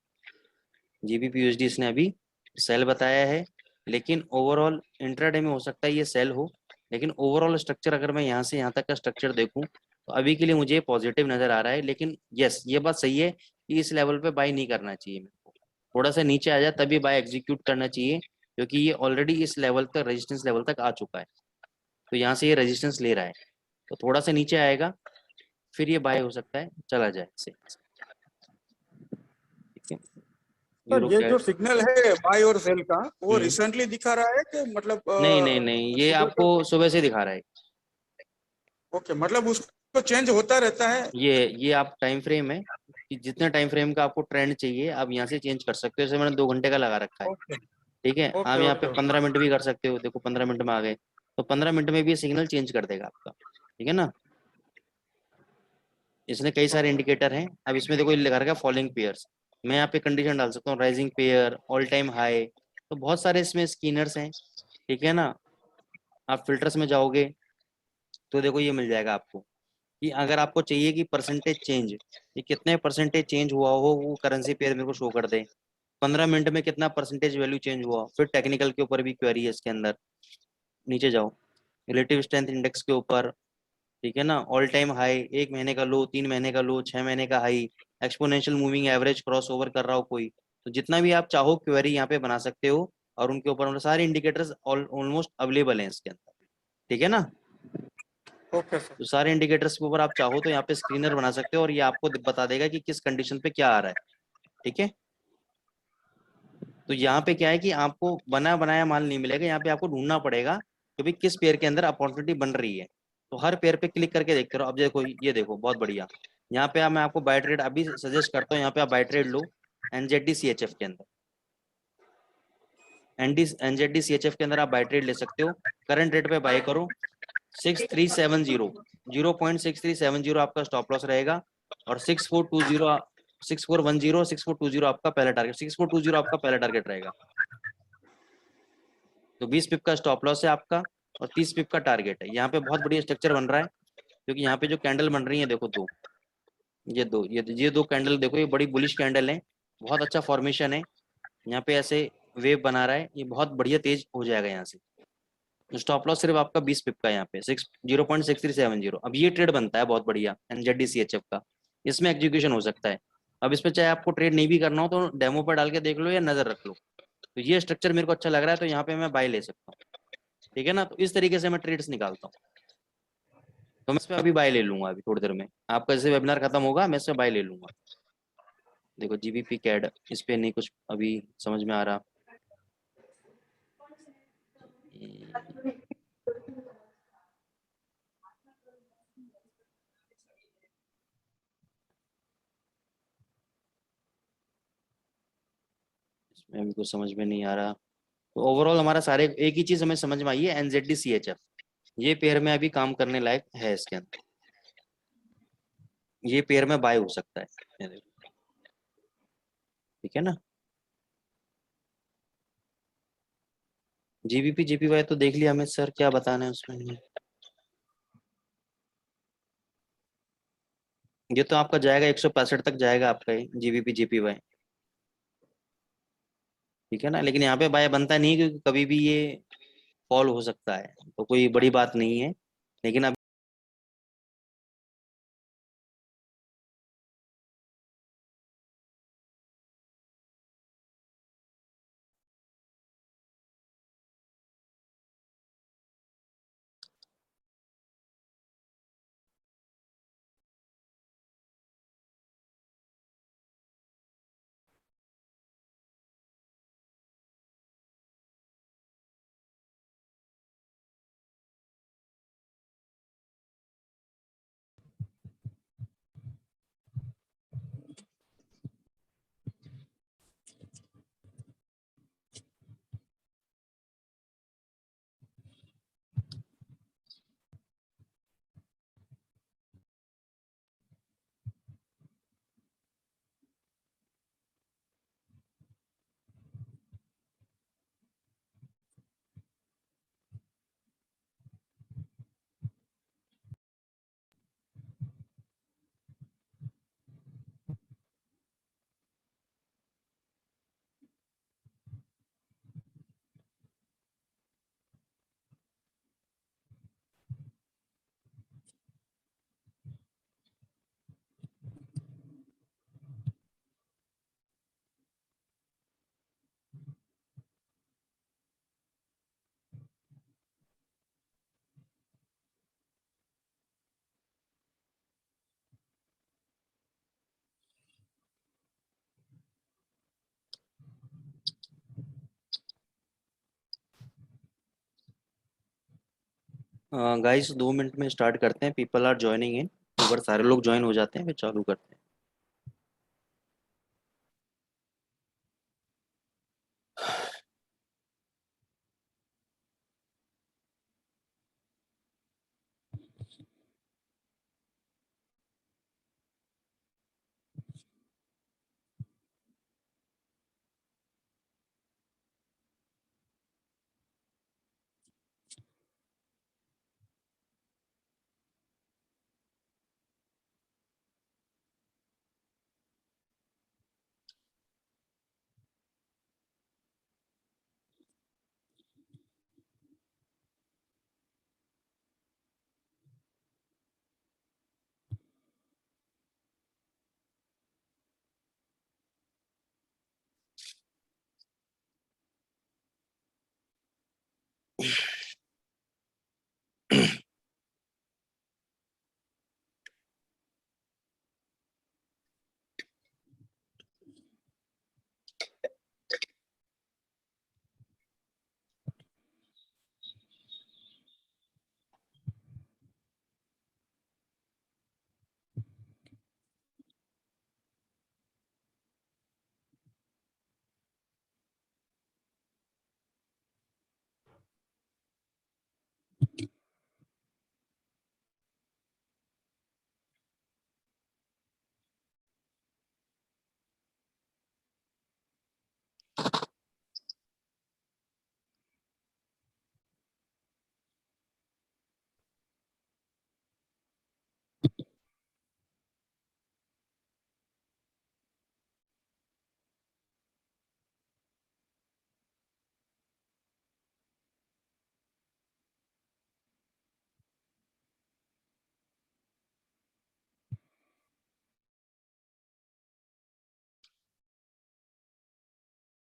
GBP USD इसने अभी सेल बताया है, लेकिन ओवरऑल इंट्राडे में हो सकता है ये सेल हो, लेकिन ओवरऑल स्ट्रक्चर अगर मैं यहाँ से यहाँ तक का स्ट्रक्चर देखूं तो अभी के लिए मुझे पॉजिटिव नजर आ रहा है। लेकिन यस, ये बात सही है कि इस लेवल पे बाय नहीं करना चाहिए मेरे को, थोड़ा सा नीचे आ जाए तभी बाय एग्जीक्यूट करना चाहिए, क्योंकि ये ऑलरेडी इस लेवल तक, रेजिस्टेंस लेवल तक आ चुका है, तो यहाँ से ये रेजिस्टेंस ले रहा है, तो थोड़ा सा नीचे आएगा फिर ये बाय हो सकता है चला जाए से। ठीक है, सर यूरो ये जो कैड। सिग्नल है बाय और सेल का, वो हम्म, रिसेंटली दिखा रहा है कि मतलब नहीं नहीं नहीं, ये सुबह आपको तक? सुबह से दिखा रहा है। ओके, मतलब उसको चेंज होता रहता है? ये आप टाइम फ्रेम है कि जितने टाइम फ्रेम का आपको ट्रेंड चाहिए आप यहाँ से चेंज कर सकते हो, जैसे मैंने 2 घंटे का लगा रखा है। ओके ठीक है, आप ओके यहाँ पे ओके। 15 मिनट भी कर सकते हो, देखो 15 मिनट में आ गए, तो 15 मिनट में भी सिग्नल चेंज कर देगा आपका। ठीक है ना, इसमें कई सारे इंडिकेटर हैं। अब इसमें देखो ये लगा रखा है फॉलोइंग पेयर्स, मैं यहाँ पे कंडीशन डाल सकता हूँ rising pair, all time high, तो बहुत सारे इसमें स्कीनर्स हैं। ठीक है ना, आप फिल्टर्स में जाओगे तो देखो ये मिल जाएगा आपको कि अगर आपको चाहिए कि परसेंटेज चेंज, ये कितने परसेंटेज चेंज हुआ हो वो करेंसी पेयर मेरे को शो कर दे, 15 मिनट में कितना परसेंटेज वैल्यू चेंज हुआ, फिर टेक्निकल के ऊपर भी क्वेरी है इसके अंदर, नीचे जाओ रिलेटिव स्ट्रेंथ इंडेक्स के ऊपर। ठीक है ना, ऑल टाइम हाई, 1 महीने का लो, 3 महीने का लो, 6 महीने का high, exponential moving average cross over कर रहा हो कोई, तो जितना भी आप चाहो क्वेरी यहाँ पे बना सकते हो, और उनके ऊपर मतलब सारे इंडिकेटर्स ऑलमोस्ट अवेलेबल हैं इसके अंदर। ठीक है ना, ओके सर। तो सारे इंडिकेटर्स के ऊपर आप चाहो तो यहाँ पे स्क्रीनर बना सकते हो और ये आपको बता देगा कि किस कंडीशन पे क्या आ रहा है। ठीक है, तो यहाँ पे क्या है कि आपको बना बनाया माल नहीं मिलेगा, यहाँ पे आपको ढूंढना पड़ेगा कि भाई किस पेयर के अंदर अपॉर्चुनिटी बन रही है, तो हर पेयर पे क्लिक करके देखते रहो। अब देखो ये देखो बहुत बढ़िया, यहाँ पे मैं आपको बाय ट्रेड अभी सजेस्ट करता हूँ, यहाँ पे आप बाय ट्रेड लो एनजेडी सीएचएफ के अंदर, एनजेडी सीएचएफ के अंदर आप बाय ट्रेड ले सकते हो, करंट रेट पे बाय करो 6370, 0.6370 आपका स्टॉप लॉस रहेगा, और 6420, 6410, 6420 आपका पहला टारगेट, 6420 आपका पहला टारगेट रहेगा। तो 20 पिप का स्टॉप लॉस है आपका और 30 पिप का टारगेट है। यहाँ पे बहुत बढ़िया स्ट्रक्चर बन रहा है, क्योंकि यहाँ पे जो कैंडल बन रही है देखो दो, ये दो कैंडल देखो, ये बड़ी बुलिश कैंडल है, बहुत अच्छा फॉर्मेशन है, यहाँ पे ऐसे वेव बना रहा है, ये बहुत बढ़िया तेज हो जाएगा यहाँ से। स्टॉप लॉस सिर्फ आपका 20 पिप का, यहाँ पे 0.6370। अब ये ट्रेड बनता है बहुत बढ़िया एनजेडी सीएचएफ का, इसमें एग्जीक्यूशन हो सकता है। अब इसमें चाहे आपको ट्रेड नहीं भी करना हो तो डेमो पर डाल के देख लो या नजर रख लो, तो ये स्ट्रक्चर मेरे को अच्छा लग रहा है, तो यहाँ पे मैं बाय ले सकता हूँ। ठीक है ना, तो इस तरीके से मैं ट्रेड्स निकालता हूँ, तो मैं इस पे अभी बाय ले लूंगा, अभी थोड़ी देर में आपका जैसे वेबिनार खत्म होगा मैं इससे बाय ले लूंगा। देखो जीबीपी कैड, इस पे नहीं कुछ अभी समझ में आ रहा। इसमें अभी कुछ समझ में नहीं आ रहा, तो ओवरऑल हमारा सारे एक ही चीज हमें समझ में आई है, एनजेडी सीएचएफ ये पेयर में अभी काम करने लायक है, इसके अंदर ये पेयर में बाय हो सकता है, ये देखो। ठीक है ना, जीबीपी जीपीवाई तो देख लिया हमें, सर क्या बताना है उसमें। ये तो आपका जाएगा 165 तक जाएगा आपका ये जीबीपी जीपीवाई। ठीक है ना, लेकिन यहाँ पे बाय बनता नहीं है, क्योंकि कभी भी ये फॉल हो सकता है, तो कोई बड़ी बात नहीं है, लेकिन अब गाइस 2 मिनट में स्टार्ट करते हैं। People are joining in. एक बार सारे लोग ज्वाइन हो जाते हैं फिर चालू करते हैं।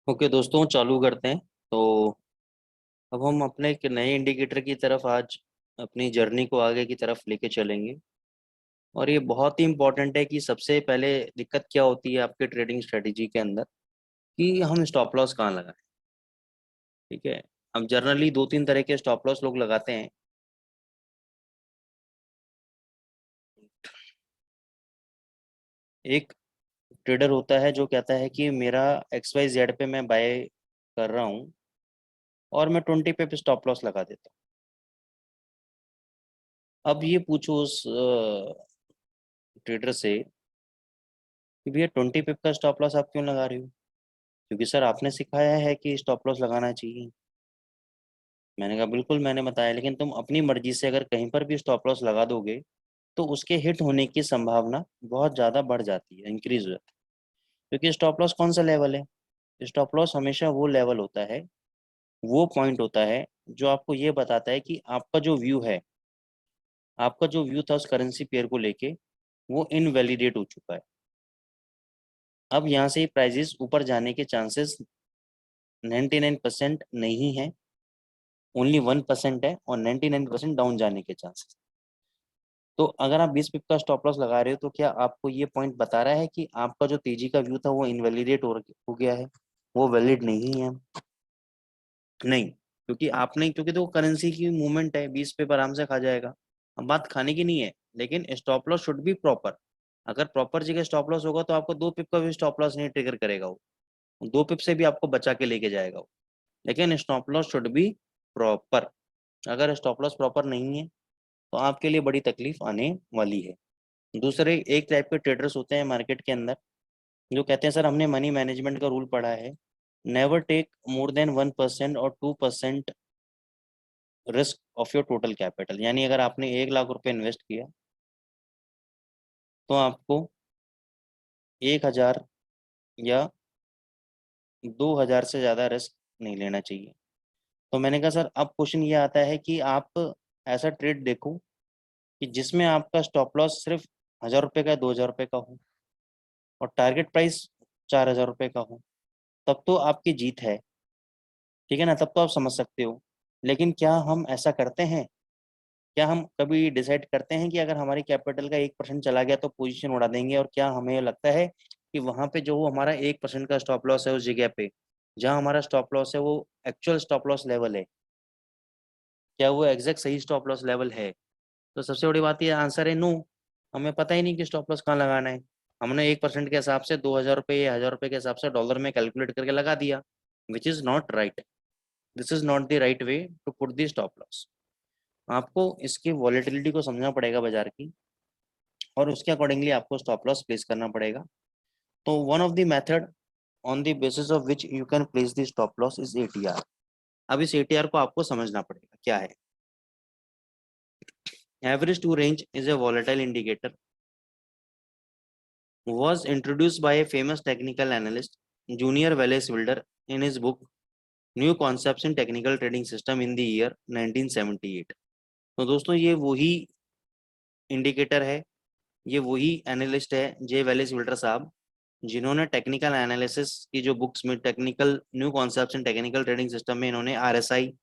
ओके दोस्तों, चालू करते हैं। तो अब हम अपने एक नए इंडिकेटर की तरफ आज अपनी जर्नी को आगे की तरफ लेके चलेंगे। और ये बहुत ही इंपॉर्टेंट है कि सबसे पहले दिक्कत क्या होती है आपके ट्रेडिंग स्ट्रेटेजी के अंदर, कि हम स्टॉप लॉस कहाँ लगाएं। ठीक है। अब जनरली 2-3 तरह के स्टॉप लॉस लोग लगाते हैं। एक ट्रेडर होता है जो कहता है कि मेरा XYZ पे मैं बाय कर रहा हूँ और मैं 20 पे स्टॉप लॉस लगा देता हूँ। अब ये पूछो उस ट्रेडर से कि भैया 20 पिप का स्टॉप लॉस आप क्यों लगा रहे हो? क्योंकि सर आपने सिखाया है कि स्टॉप लॉस लगाना चाहिए। मैंने कहा बिल्कुल मैंने बताया, लेकिन तुम अपनी मर्जी से अगर कहीं पर भी स्टॉप लॉस लगा दोगे तो उसके हिट होने की संभावना बहुत ज़्यादा बढ़ जाती है, इंक्रीज हो जाती है। क्योंकि स्टॉप लॉस कौन सा लेवल है? स्टॉप लॉस हमेशा वो लेवल होता है, वो पॉइंट होता है जो आपको ये बताता है कि आपका जो व्यू है, आपका जो व्यू था उस करेंसी पेयर को लेके, वो इनवैलिडेट हो चुका है। अब यहाँ से प्राइजेस ऊपर जाने के चांसेस 99% नहीं है, ओनली 1% है, और 99% डाउन जाने के चांसेस। तो अगर आप 20 पिप का स्टॉप लॉस लगा रहे हो तो क्या आपको ये पॉइंट बता रहा है कि आपका जो तेजी का व्यू था वो इनवैलिडेट हो गया है, वो वैलिड नहीं है? नहीं, क्योंकि आपने, क्योंकि तो करेंसी की मूवमेंट है, 20 पिप आराम से खा जाएगा। अब बात खाने की नहीं है, लेकिन stop loss should be proper. अगर प्रॉपर जगह स्टॉप लॉस होगा तो आपको 2 पिप का भी स्टॉप लॉस नहीं ट्रिगर करेगा, वो 2 पिप से भी आपको बचा के लेके जाएगा वो। लेकिन stop loss should be proper. अगर स्टॉप लॉस प्रॉपर नहीं है तो आपके लिए बड़ी तकलीफ आने वाली है। दूसरे एक टाइप के ट्रेडर्स होते हैं मार्केट के अंदर जो कहते हैं सर हमने मनी मैनेजमेंट का रूल पढ़ा है, नेवर टेक मोर देन 1% और 2% risk of your total capital. यानी अगर आपने 1 लाख रुपए इन्वेस्ट किया तो आपको 1,000 या 2,000 से ज़्यादा रिस्क नहीं लेना चाहिए। तो मैंने कहा सर अब क्वेश्चन ये आता है कि आप ऐसा ट्रेड देखो कि जिसमें आपका स्टॉप लॉस सिर्फ 1,000 रुपये का, 2,000 रुपये का हो, और टारगेट प्राइस 4,000 रुपये का हो, तब तो आपकी जीत है। ठीक है ना, तब तो आप समझ सकते हो। लेकिन क्या हम ऐसा करते हैं? क्या हम कभी डिसाइड करते हैं कि अगर हमारी कैपिटल का 1% चला गया तो पोजीशन उड़ा देंगे? और क्या हमें लगता है कि वहां पे जो हमारा 1% का स्टॉप लॉस है उस जगह पे जहां हमारा स्टॉप लॉस है वो एक्चुअल स्टॉप लॉस लेवल है? क्या वो एग्जैक्ट सही स्टॉप लॉस लेवल है? तो सबसे बड़ी बात ये आंसर है नो। हमें पता ही नहीं कि स्टॉप लॉस कहाँ लगाना है। हमने 1% के हिसाब से 2000 रुपये या 1000 रुपये के हिसाब से डॉलर में कैलकुलेट करके लगा दिया, which is not right. This is not the right way to put the stop loss. आपको इसकी वॉलेटिलिटी को समझना पड़ेगा बाजार की, और उसके अकॉर्डिंगली आपको स्टॉप लॉस प्लेस करना पड़ेगा। तो one of the method on the basis of which you can place the stop loss is ATR. अब इस एटीआर को आपको समझना पड़ेगा क्या है। Average true range is a volatile indicator was introduced by a famous technical analyst, Junior Wallace Wilder, in his book New Concepts in Technical Trading System in the year 1978। तो दोस्तों ये वही इंडिकेटर है, ये वही एनालिस्ट है जे Wallace विल्टर साहब, जिन्होंने टेक्निकल एनालिसिस की जो बुक्स में टेक्निकल न्यू कॉन्सेप्ट्स इन टेक्निकल ट्रेडिंग सिस्टम में इन्होंने आरएसआई,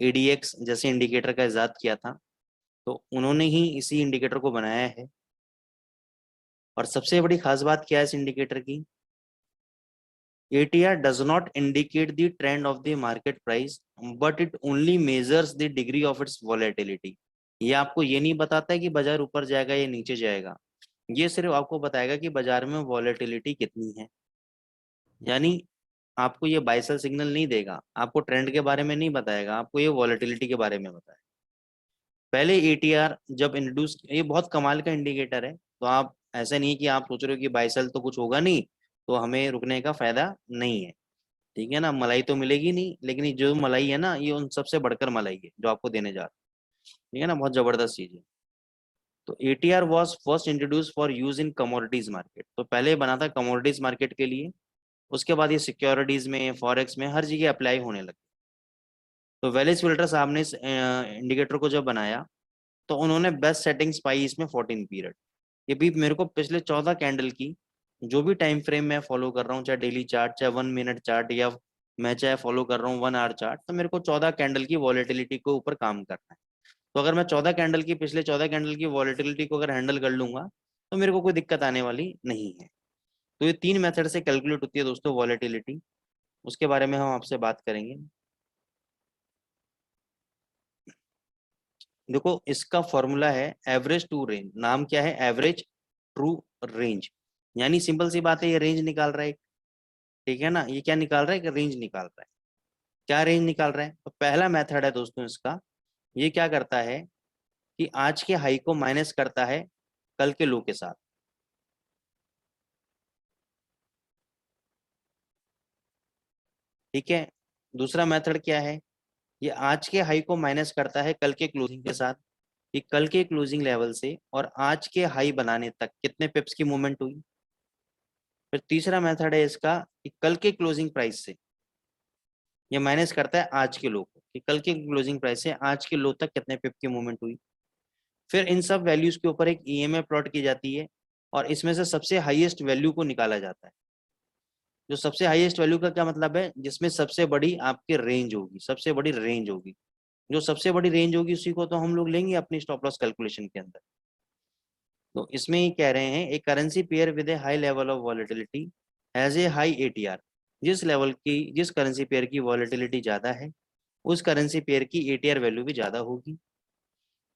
एडीएक्स जैसे इंडिकेटर का इजाद किया था। तो उन्होंने ही इसी इंडिकेटर को बनाया है। और सबसे बड़ी खास बात क्या है इस इंडिकेटर की, ATR does not indicate the trend of the market price, but it only measures the degree of its volatility। ये आपको ये नहीं बताता है कि बाजार ऊपर जाएगा या नीचे जाएगा, ये सिर्फ आपको बताएगा कि बाजार में वॉलेटिलिटी कितनी है। यानी आपको ये बाय सेल सिग्नल नहीं देगा, आपको ट्रेंड के बारे में नहीं बताएगा, आपको ये वॉलेटिलिटी के बारे में बताएगा। पहले ATR जब इंट्रोड्यूस, ये बहुत कमाल का इंडिकेटर है। तो आप ऐसा नहीं कि आप सोच रहे हो कि बाय सेल तो कुछ होगा नहीं, तो हमें रुकने का फायदा नहीं है। ठीक है ना, मलाई तो मिलेगी नहीं, लेकिन ये जो मलाई है ना, ये उन सबसे बढ़कर मलाई है जो आपको देने जा रहा है। ठीक है ना, बहुत जबरदस्त चीज है। तो ATR was first introduce for use in commodities market. तो पहले बना था कमोडिटीज मार्केट के लिए, उसके बाद ये सिक्योरिटीज में, फॉरेक्स में, हर जगह अप्लाई होने लगे। तो वेलिस फिल्टर साहब ने इस इंडिकेटर को जब बनाया तो उन्होंने बेस्ट सेटिंग्स पाई इसमें 14 पीरियड। ये भी मेरे को पिछले 14 कैंडल की जो भी टाइम फ्रेम मैं फॉलो कर रहा हूँ, चाहे डेली चार्ट, चाहे 1 मिनट चार्ट, या मैं चाहे फॉलो कर रहा हूँ 1 आवर चार्ट, तो मेरे को 14 कैंडल की वॉलेटिलिटी के ऊपर काम करना है। तो अगर मैं 14 कैंडल की, पिछले 14 कैंडल की वॉलेटिलिटी को अगर हैंडल कर लूंगा तो मेरे को कोई दिक्कत आने वाली नहीं है। तो ये 3 मेथड से कैलकुलेट होती है दोस्तों वॉलेटिलिटी, उसके बारे में हम आपसे बात करेंगे। देखो इसका फॉर्मूला है एवरेज टू रेंज। नाम क्या है? Average true range. यानी सिंपल सी बात है, ये रेंज निकाल रहा है। ठीक है ना, ये क्या निकाल रहा है? कि रेंज निकाल रहा है। क्या रेंज निकाल रहा है? तो पहला मेथड है दोस्तों इसका, ये क्या करता है कि आज के हाई को माइनस करता है कल के लो के साथ। ठीक है, दूसरा मेथड क्या है? ये आज के हाई को माइनस करता है कल के क्लोजिंग के साथ, कि कल के क्लोजिंग लेवल से और आज के हाई बनाने तक कितने पिप्स की मूवमेंट हुई। फिर तीसरा मेथड है इसका कि कल के क्लोजिंग प्राइस से ये माइनस करता है आज के लो को, कि कल के क्लोजिंग प्राइस से आज के लो तक कितने पिप की मूवमेंट हुई। फिर इन सब वैल्यूज के ऊपर एक EMA प्लॉट की जाती है और इसमें से सबसे हाईएस्ट वैल्यू को निकाला जाता है। जो सबसे हाईएस्ट वैल्यू का क्या मतलब है? जिसमें सबसे बड़ी आपकी रेंज होगी, सबसे बड़ी रेंज होगी। जो सबसे बड़ी रेंज होगी उसी को तो हम लोग लेंगे अपनी स्टॉप लॉस कैलकुलेशन के अंदर। तो इसमें ही कह रहे हैं, एक currency pair with A high level of volatility has a high ATR। जिस करेंसी पेयर की वॉलेटिलिटी ज्यादा है उस करेंसी पेयर की ATR वैल्यू भी ज्यादा होगी,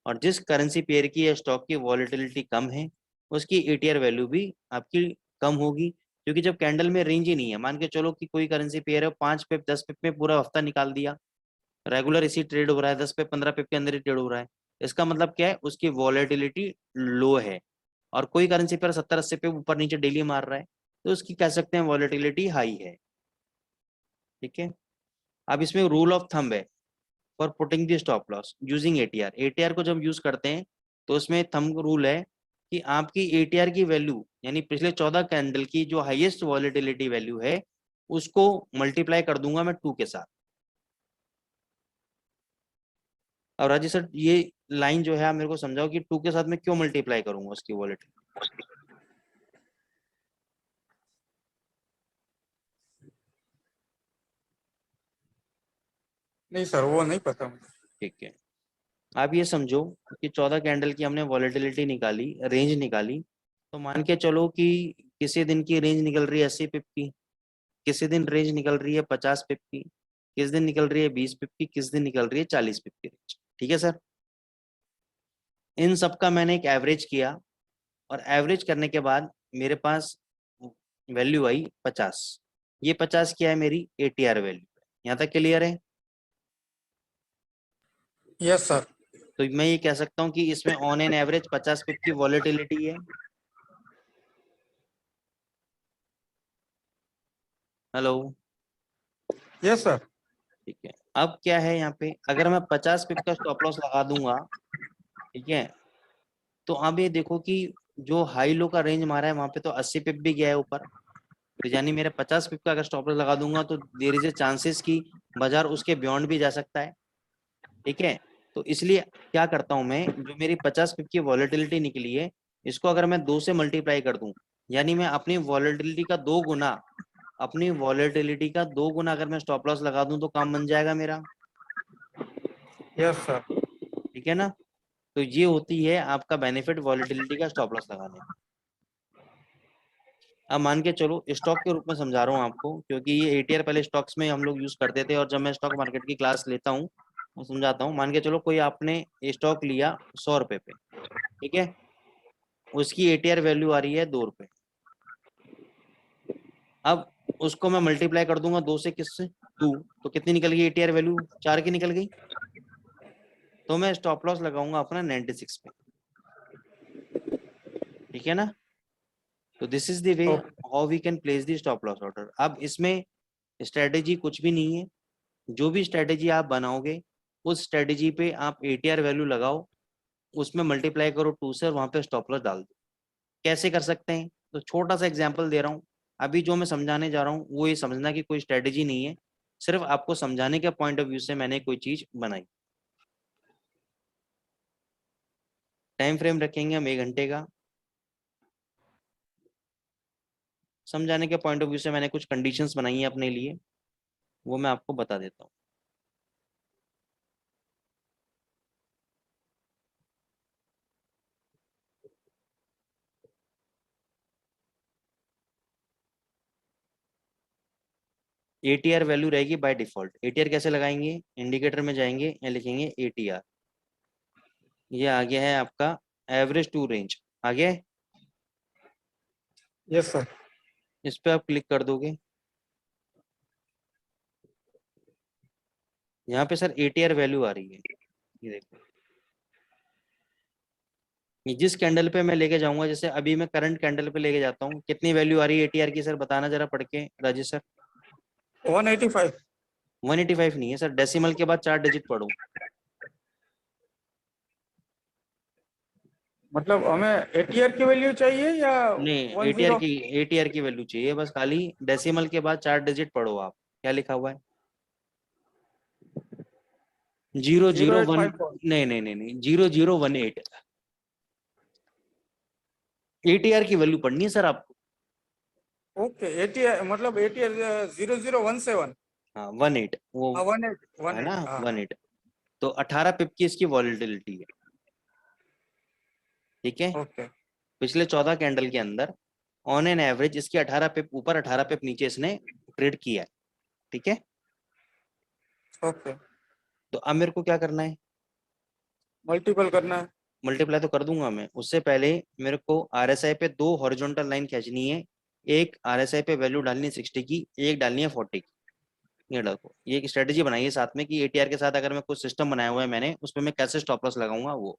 और जिस करेंसी पेयर की या स्टॉक की वॉलेटिलिटी कम है उसकी ATR वैल्यू भी आपकी कम होगी। क्योंकि जब कैंडल में रेंज ही नहीं है, मान के चलो कि कोई करेंसी पेयर है 5 पिप 10 पिप में पूरा हफ्ता निकाल दिया, रेगुलर इसी ट्रेड हो रहा है, 10 पिप 15 पिप के अंदर ही ट्रेड हो रहा है, इसका मतलब क्या है? उसकी वॉलेटिलिटी लो है। और कोई करेंसी पेयर 70-80 पिप ऊपर नीचे डेली मार रहा है, तो उसकी कह सकते हैं वॉलेटिलिटी हाई है। ठीक है, अब इसमें रूल ऑफ थंब है for putting the stop loss using ATR। ATR को जब यूज करते हैं तो उसमें थंब रूल है कि आपकी ATR की वैल्यू, यानी पिछले 14 कैंडल की जो हाईएस्ट वॉलेटिलिटी वैल्यू है उसको मल्टीप्लाई कर दूंगा मैं 2 के साथ। अब राजेश सर ये लाइन जो है आप मेरे को समझाओ कि 2 के साथ मैं क्यों मल्टीप्लाई करूंगा उसकी वॉलेटिलिटी। नहीं सर, वो नहीं पता मुझे। ठीक है, आप ये समझो कि 14 कैंडल की हमने वॉलेटिलिटी निकाली, रेंज निकाली। तो मान के चलो कि किसी दिन की रेंज निकल रही है 80 पिप की, किसी दिन रेंज निकल रही है 50 पिप की, किस दिन निकल रही है 20 पिप की, किस दिन निकल रही है 40 पिप की रेंज। ठीक है सर, इन सब का मैंने एक एवरेज किया और एवरेज करने के बाद मेरे पास वैल्यू आई 50। ये 50 क्या है, मेरी ATR वैल्यू। यहाँ तक क्लियर है? Yes sir. तो मैं ये कह सकता हूँ कि इसमें ऑन एन एवरेज 50 पिप की वॉलेटिलिटी है। Hello, yes sir. ठीक है। अब क्या है यहाँ पे, अगर मैं 50 पिप का स्टॉप लॉस लगा दूंगा, ठीक है, तो अब ये देखो कि जो हाई लो का रेंज मारा है वहां पे तो 80 पिप भी गया है ऊपर, तो यानी मेरे 50 पिप का अगर स्टॉप लॉस लगा दूंगा तो देयर इज ए चांसेस कि बाजार उसके बियॉन्ड भी जा सकता है। ठीक है, तो इसलिए क्या करता हूं मैं, जो मेरी 50 पिप की वॉलेटिलिटी निकली है, इसको अगर मैं 2 से मल्टीप्लाई कर दूं, यानी मैं अपनी वॉलेटिलिटी का 2 गुना, अपनी वॉलेटिलिटी का 2 गुना अगर मैं स्टॉप लॉस लगा दूं तो काम बन जाएगा मेरा। Yes sir. ठीक है ना, तो ये होती है आपका बेनिफिट वॉलेटिलिटी का स्टॉप लॉस लगाने का। अब मान के चलो, स्टॉक के रूप में समझा रहा हूँ आपको, क्योंकि ये ATR पहले स्टॉक्स में हम लोग यूज करते थे, और जब मैं स्टॉक मार्केट की क्लास लेता हूँ मैं समझाता हूँ। मान के चलो कोई आपने स्टॉक लिया 100 रुपए पे, ठीक है, उसकी ATR वैल्यू आ रही है 2 रुपए। अब उसको मैं मल्टीप्लाई कर दूंगा 2 से, किससे, 2, तो कितनी निकल गई ATR वैल्यू, 4 की निकल गई। तो मैं स्टॉप लॉस लगाऊंगा अपना 96 पे। ठीक है ना, तो this is the way how we can place the stop loss order. अब इसमें स्ट्रेटेजी कुछ भी नहीं है, जो भी स्ट्रेटेजी आप बनाओगे उस स्ट्रेटेजी पे आप ATR वैल्यू लगाओ, उसमें मल्टीप्लाई करो 2 से और वहां पे स्टॉप लॉस डाल दो। कैसे कर सकते हैं, तो छोटा सा एग्जांपल दे रहा हूँ। अभी जो मैं समझाने जा रहा हूँ वो ये समझना कि कोई स्ट्रेटेजी नहीं है, सिर्फ आपको समझाने के पॉइंट ऑफ व्यू से मैंने कोई चीज बनाई। टाइम फ्रेम रखेंगे हम 1 घंटे का। समझाने के पॉइंट ऑफ व्यू से मैंने कुछ कंडीशंस बनाई है अपने लिए, वो मैं आपको बता देता हूँ। ATR वैल्यू रहेगी बाय डिफॉल्ट। ATR कैसे लगाएंगे, इंडिकेटर में जाएंगे या लिखेंगे ATR। ये आ गया है आपका एवरेज टू रेंज, आ गया है। Yes sir. इस पे आप क्लिक कर दोगे, यहाँ पे सर ATR वैल्यू आ रही है, ये देखो। ये जिस कैंडल पे मैं लेके जाऊंगा, जैसे अभी मैं करंट कैंडल पे लेके जाता हूँ, कितनी वैल्यू आ रही है ATR की सर, बताना जरा पढ़ के राजेश सर। 185। 185 नहीं है सर, डेसिमल के बाद 4 डिजिट पढ़ो। मतलब हमें एटीआर की वैल्यू चाहिए या नहीं, 10? ATR की वैल्यू चाहिए, बस खाली डेसिमल के बाद 4 डिजिट पढ़ो आप। क्या लिखा हुआ है, 001, 0854। नहीं नहीं नहीं नहीं, 0018। ATR की वैल्यू पढ़नी है सर आपको। ओके, एटीआर मतलब एटीआर 0017। हाँ 18 वो, हाँ, 18 है ना 18, हाँ। 18। तो 18 पिप की इसकी वॉलेटिलिटी है। ठीक है, ओके। पिछले 14 कैंडल के अंदर ऑन एन एवरेज इसकी 18 पिप ऊपर 18 पिप नीचे इसने ट्रेड किया है। ठीक है, ओके, तो अब मेरे को क्या करना है, मल्टीपल करना है। मल्टीप्लाई तो कर दूंगा मैं, उससे पहले मेरे को RSI पे 2 हॉरिजॉन्टल लाइन खींचनी है। एक RSI पे वैल्यू डालनी है 60 की, एक डालनी है 40 की। ये डालो, ये एक स्ट्रेटेजी बनाई है साथ में कि ATR के साथ अगर मैं कुछ सिस्टम बनाया हुआ है मैंने, उसमें मैं कैसे स्टॉप लॉस लगाऊंगा वो।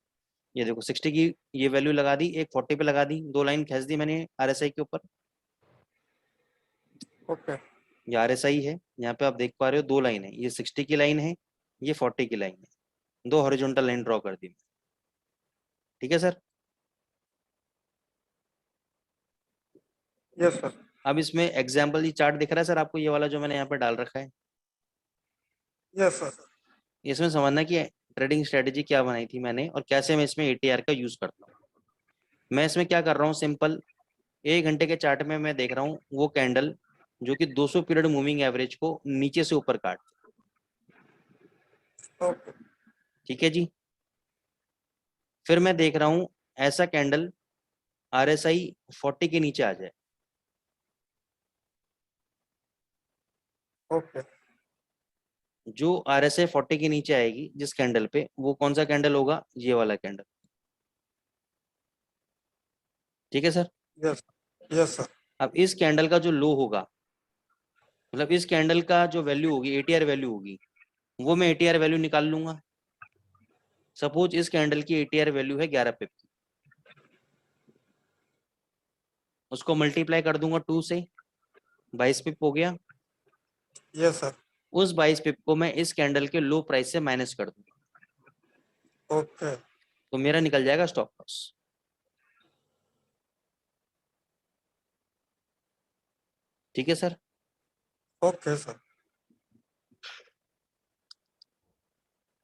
ये देखो 60 की ये वैल्यू लगा दी, एक 40 पे लगा दी, 2 लाइन खींच दी मैंने RSI के ऊपर। ओके। ये RSI है, यहाँ पे आप देख पा रहे हो 2 लाइन है, ये 60 की लाइन है, ये 40 की लाइन है, 2 हॉरिजॉन्टल लाइन ड्रॉ कर दी। ठीक है सर, यस सर। अब इसमें एग्जाम्पल ये चार्ट दिख रहा है सर आपको, ये वाला जो मैंने यहाँ पे डाल रखा है। Yes sir. इसमें समझना कि ट्रेडिंग स्ट्रेटेजी क्या बनाई थी मैंने और कैसे मैं इसमें ATR का यूज करता हूँ। मैं इसमें क्या कर रहा हूँ, सिंपल 1 घंटे के चार्ट में मैं देख रहा हूँ वो कैंडल जो कि 200 पीरियड मूविंग एवरेज को नीचे से ऊपर काट। ओके। ठीक है जी, फिर मैं देख रहा हूँ ऐसा कैंडल RSI 40 के नीचे आ जाए। ओके। जो RSI 40 के नीचे आएगी जिस कैंडल पे, वो कौन सा कैंडल होगा? ये वाला कैंडल। ठीक है सर। Yes yes sir. अब इस कैंडल का जो लो होगा, मतलब इस कैंडल का जो वैल्यू होगी, ATR वैल्यू होगी, वो मैं ATR वैल्यू निकाल लूंगा। सपोज इस कैंडल की ATR वैल्यू है 11 पिप, उसको मल्टीप्लाई कर दूंगा 2 से, 22 पिप हो गया। Yes sir. उस 22 पिप को मैं इस कैंडल के लो प्राइस से माइनस कर दूंगा, ओके तो मेरा निकल जाएगा स्टॉप लॉस। ठीक है सर। Okay sir.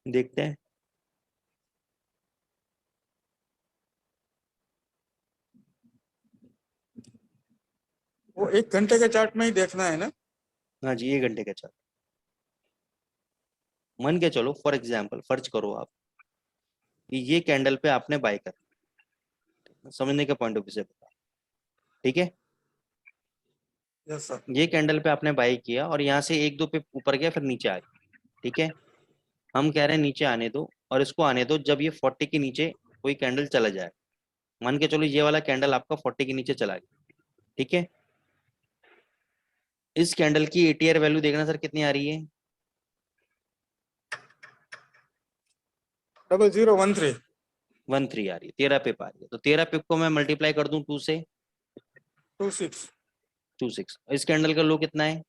देखते हैं। वो 1 घंटे के चार्ट में ही देखना है ना? हाँ जी, 1 घंटे का चार्ट मान के चलो, फॉर एग्जाम्पल फर्ज करो आप कि ये कैंडल पे आपने बाय कर, समझने के पॉइंट ऑफ व्यू से बता। ठीक है, यस सर। ये कैंडल पे आपने बाय किया और यहाँ से 1-2 पे ऊपर गया, फिर नीचे आ गया। ठीक है, हम कह रहे हैं नीचे आने दो, और इसको आने दो जब ये 40 के नीचे कोई कैंडल चला जाए। मान के चलो ये वाला कैंडल आपका 40 के नीचे चला गया। ठीक है, इस कैंडल की ATR वैल्यू देखना सर कितनी आ रही है? 0013। 13 आ रही है, 13 पिप आ रही है। तो 13 पिप को मैं मल्टीप्लाई कर दूं 2 से, 26। 26। इस कैंडल का लो कितना है?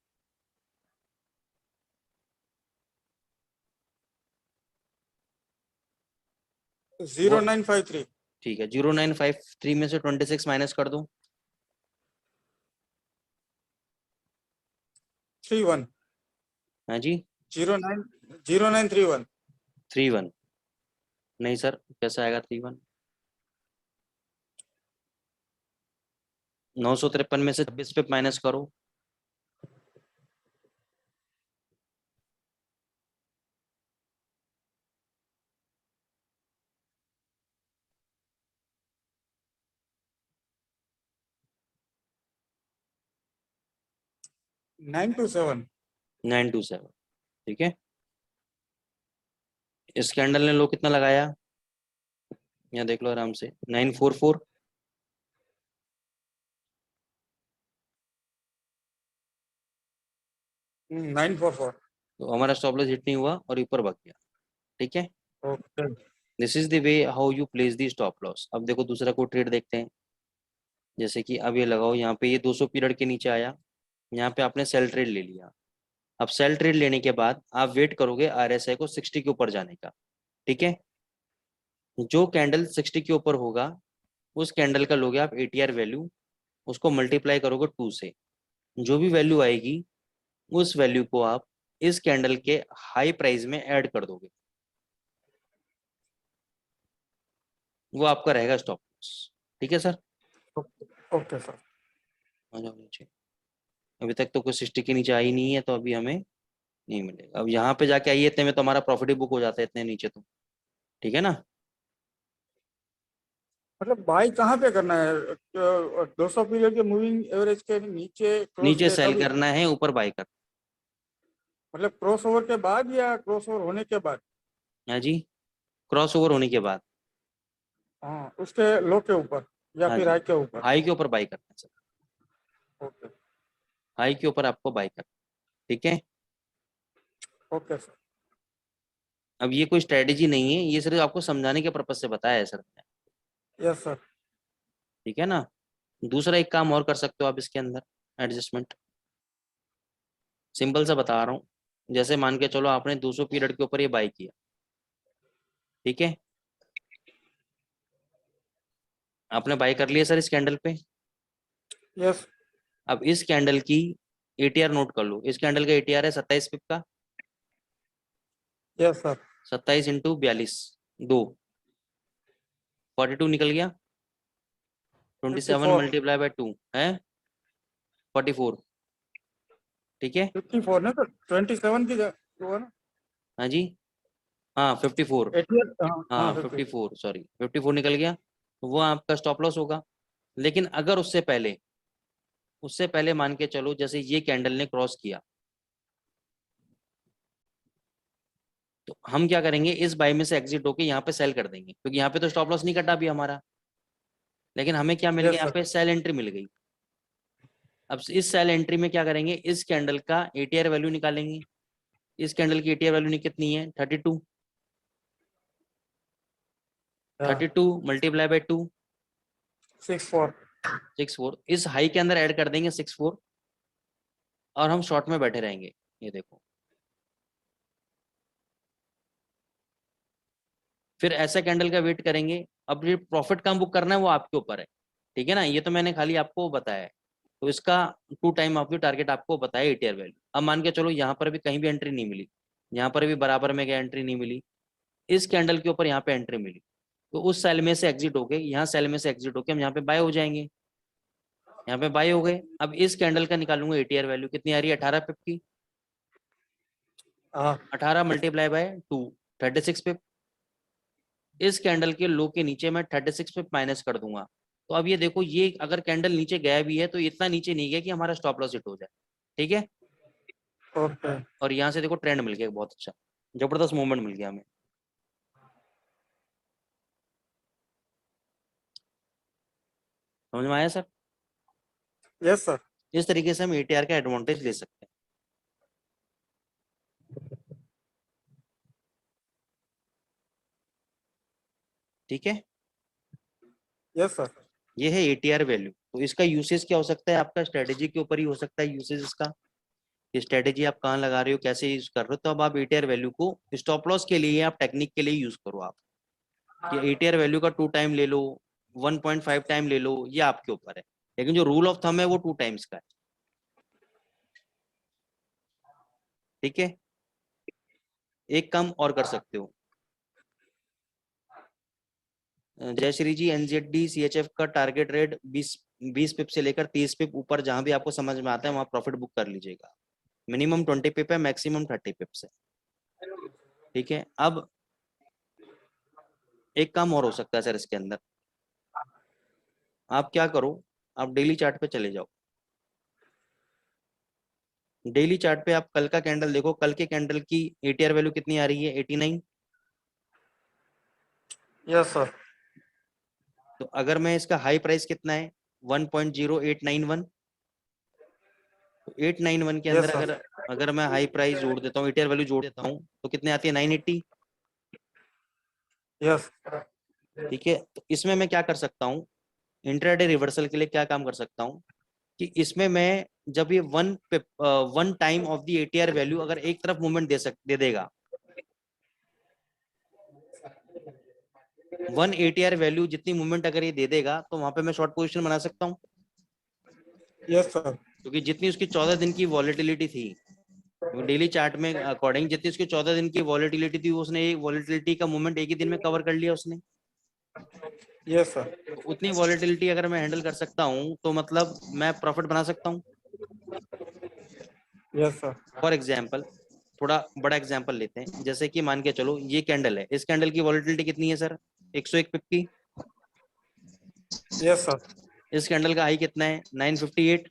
0953। ठीक है, 0953 में से 26 माइनस कर दो। 31। हाँ जी, 0931। 31 नहीं सर, कैसा आएगा 31? 953 में से 26 पे माइनस करो। Nine two seven. 927। ठीक है, इस कैंडल ने लो कितना लगाया? यहाँ देख लो आराम से, 944। 944। तो हमारा स्टॉप लॉस हिट नहीं हुआ और ऊपर भाग गया। ठीक है, okay. This is the way how you place the stop loss. अब देखो दूसरा कोई ट्रेड देखते हैं। जैसे कि अब ये लगाओ, यहाँ पे ये 200 पीरियड के नीचे आया, यहाँ पे आपने सेल ट्रेड ले लिया। अब सेल ट्रेड लेने के बाद आप वेट करोगे RSI को 60 के ऊपर जाने का। ठीक है, जो कैंडल 60 के ऊपर होगा, उस कैंडल का लोगे आप ATR वैल्यू, उसको मल्टीप्लाई करोगे 2 से, जो भी वैल्यू आएगी उस वैल्यू को आप इस कैंडल के हाई प्राइस में ऐड कर दोगे, वो आपका रहेगा स्टॉप लॉस। ठीक है सर। Okay sir. आ जाओ नीचे। अभी तक तो कोई 60 के नीचे आई नहीं है, तो अभी हमें नहीं मिलेगा। अब यहाँ पे जाके आइए, इतने में तो हमारा प्रॉफिट ही बुक हो जाता है, इतने नीचे तो। ठीक है ना, मतलब बाई कहाँ पे करना है? 200 पीरियड के मूविंग एवरेज के नीचे क्रॉस नीचे दे सेल तभी? करना है, ऊपर बाय करना मतलब क्रॉस ओवर के बाद या क्रॉस ओवर होने के बाद? है। हाँ जी, क्रॉस ओवर होने के बाद। हाँ, उसके लो के ऊपर या हाँ फिर जी, हाई के ऊपर? हाई के ऊपर बाय करना है सर, ओके। हाई के ऊपर आपको बाय करना। ठीक है, ओके सर। अब ये कोई स्ट्रेटेजी नहीं है, ये सिर्फ आपको समझाने के पर्पज से बताया है सर। Yes sir. ठीक है ना, दूसरा एक काम और कर सकते हो आप इसके अंदर, एडजस्टमेंट। सिंपल सा बता रहा हूँ, जैसे मान के चलो आपने 200 पीरियड के ऊपर ये बाय किया। ठीक है, आपने बाय कर लिया सर इस कैंडल पे। यस। अब इस कैंडल की ATR नोट कर लो। इस कैंडल का ATR है 27 पिप का। Yes sir. 27 इंटू 42, 2, 42 निकल गया। 27 54। मल्टीप्लाई बाय 2 है 44। ठीक है, 54 ना तो 27 की जो है ना? हाँ जी, हाँ 54, 88। हाँ हाँ हाँ 54। 54, सॉरी 54 निकल गया। तो वो आपका स्टॉप लॉस होगा। लेकिन अगर उससे पहले मान के चलो, जैसे ये कैंडल ने क्रॉस किया, तो हम क्या करेंगे, इस बाई में से एग्जिट होके यहाँ पे सेल कर देंगे, क्योंकि यहाँ पे तो स्टॉप लॉस नहीं कटा भी हमारा, लेकिन हमें क्या मिल गया, Yes, यहाँ sir. पे सेल एंट्री मिल गई। अब इस सेल एंट्री में क्या करेंगे, इस कैंडल का एटीआर वैल्यू निकालेंगे। इस कैंडल की एटीआर वैल्यू कितनी है, 32। 32 मल्टीप्लाई बाय 2, 64. 64। इस हाई के अंदर ऐड कर देंगे 64 और हम शॉर्ट में बैठे रहेंगे। ये देखो, फिर ऐसा कैंडल का वेट करेंगे। अब ये प्रॉफिट कम बुक करना है वो आपके ऊपर है, ठीक है ना, ये तो मैंने खाली आपको बताया है। तो इसका 2 टाइम ऑफ व्यू टारगेट आपको बताया एटीआर वैल्यू। अब मान के चलो यहाँ पर भी कहीं भी एंट्री नहीं मिली, यहाँ पर भी बराबर में क्या एंट्री नहीं मिली, इस कैंडल के ऊपर यहाँ पे एंट्री मिली, तो उस सेल में से एग्जिट होके, यहाँ सेल में से एग्जिट होके हम यहाँ पे बाय हो जाएंगे। यहाँ पे बाय हो गए। अब इस कैंडल का निकालूंगा एटीआर वैल्यू, कितनी आ रही है, 18 पिप की। 18 मल्टीप्लाई बाय 2, 36 पिप। इस कैंडल के लो के नीचे मैं 36 पिप माइनस कर दूंगा। तो अब ये देखो, ये अगर कैंडल नीचे गया भी है तो इतना नीचे नहीं गया कि हमारा स्टॉप लॉस हिट हो जाए, ठीक है। Okay. और यहाँ से देखो ट्रेंड मिल गया, बहुत अच्छा जबरदस्त मूवमेंट मिल गया हमें। समझ में आया सर? Yes, sir. इस तरीके से हम एटीआर का एडवांटेज ले सकते हैं। ठीक है, Yes, sir. ये है एटीआर वैल्यू। तो इसका यूसेज क्या हो सकता है, आपका स्ट्रेटेजी के ऊपर ही हो सकता है यूसेज इसका, कि स्ट्रेटेजी आप कहाँ लगा रहे हो, कैसे यूज कर रहे हो। तो अब आप एटीआर वैल्यू को स्टॉप लॉस के लिए, आप टेक्निक के लिए यूज करो आप, कि एटीआर वैल्यू का 2 टाइम ले लो, 1.5 टाइम ले लो, ये आपके ऊपर है, लेकिन जो रूल ऑफ थंब है वो 2 टाइम्स का है। ठीक है, एक काम और कर सकते हो, जयश्री जी, एनजेडी सीएचएफ का टारगेट रेट 20 पिप से लेकर 30 पिप ऊपर, जहां भी आपको समझ में आता है वहां प्रॉफिट बुक कर लीजिएगा। मिनिमम 20 पिप है, मैक्सिमम 30 पिप है। ठीक है, अब एक काम और हो सकता है सर इसके अंदर, आप क्या करो, आप डेली चार्ट पे चले जाओ। डेली चार्ट पे आप कल का कैंडल देखो, कल के कैंडल की एटीआर वैल्यू कितनी आ रही है, 89। Yes, sir. तो अगर मैं इसका हाई प्राइस कितना है, 1.0891, तो 891 के Yes, अंदर sir. अगर मैं हाई प्राइस जोड़ देता हूँ, एटीआर वैल्यू जोड़ देता हूँ, तो कितने आती है, 980। Yes. ठीक है, तो इसमें मैं क्या कर सकता हूँ, इंट्राडे रिवर्सल के लिए क्या काम कर सकता हूँ, कि इसमें मैं जब ये one time of the ATR value अगर एक तरफ मूवमेंट दे देगा, 1 एटीआर वैल्यू जितनी मूवमेंट अगर ये दे देगा, तो वहां पे मैं शॉर्ट पोजीशन बना सकता हूँ, Yes, sir. क्योंकि जितनी उसकी 14 दिन की वॉलेटिलिटी थी, डेली चार्ट में अकॉर्डिंग जितनी उसकी 14 दिन की वॉलेटिलिटी थी, उसने एक वॉलेटिलिटी का मूवमेंट एक ही दिन में कवर कर लिया उसने। Yes, sir. तो उतनी वॉलेटिलिटी अगर मैं हैंडल कर सकता हूँ, तो मतलब मैं प्रॉफिट बना सकता हूँ। Yes, sir. फॉर एग्जाम्पल, थोड़ा बड़ा एग्जाम्पल लेते हैं, जैसे कि मान के चलो ये कैंडल है, इस कैंडल की वॉलेटिलिटी कितनी है सर, 101 पिप की। Yes, sir. इस कैंडल का हाई कितना है, 958।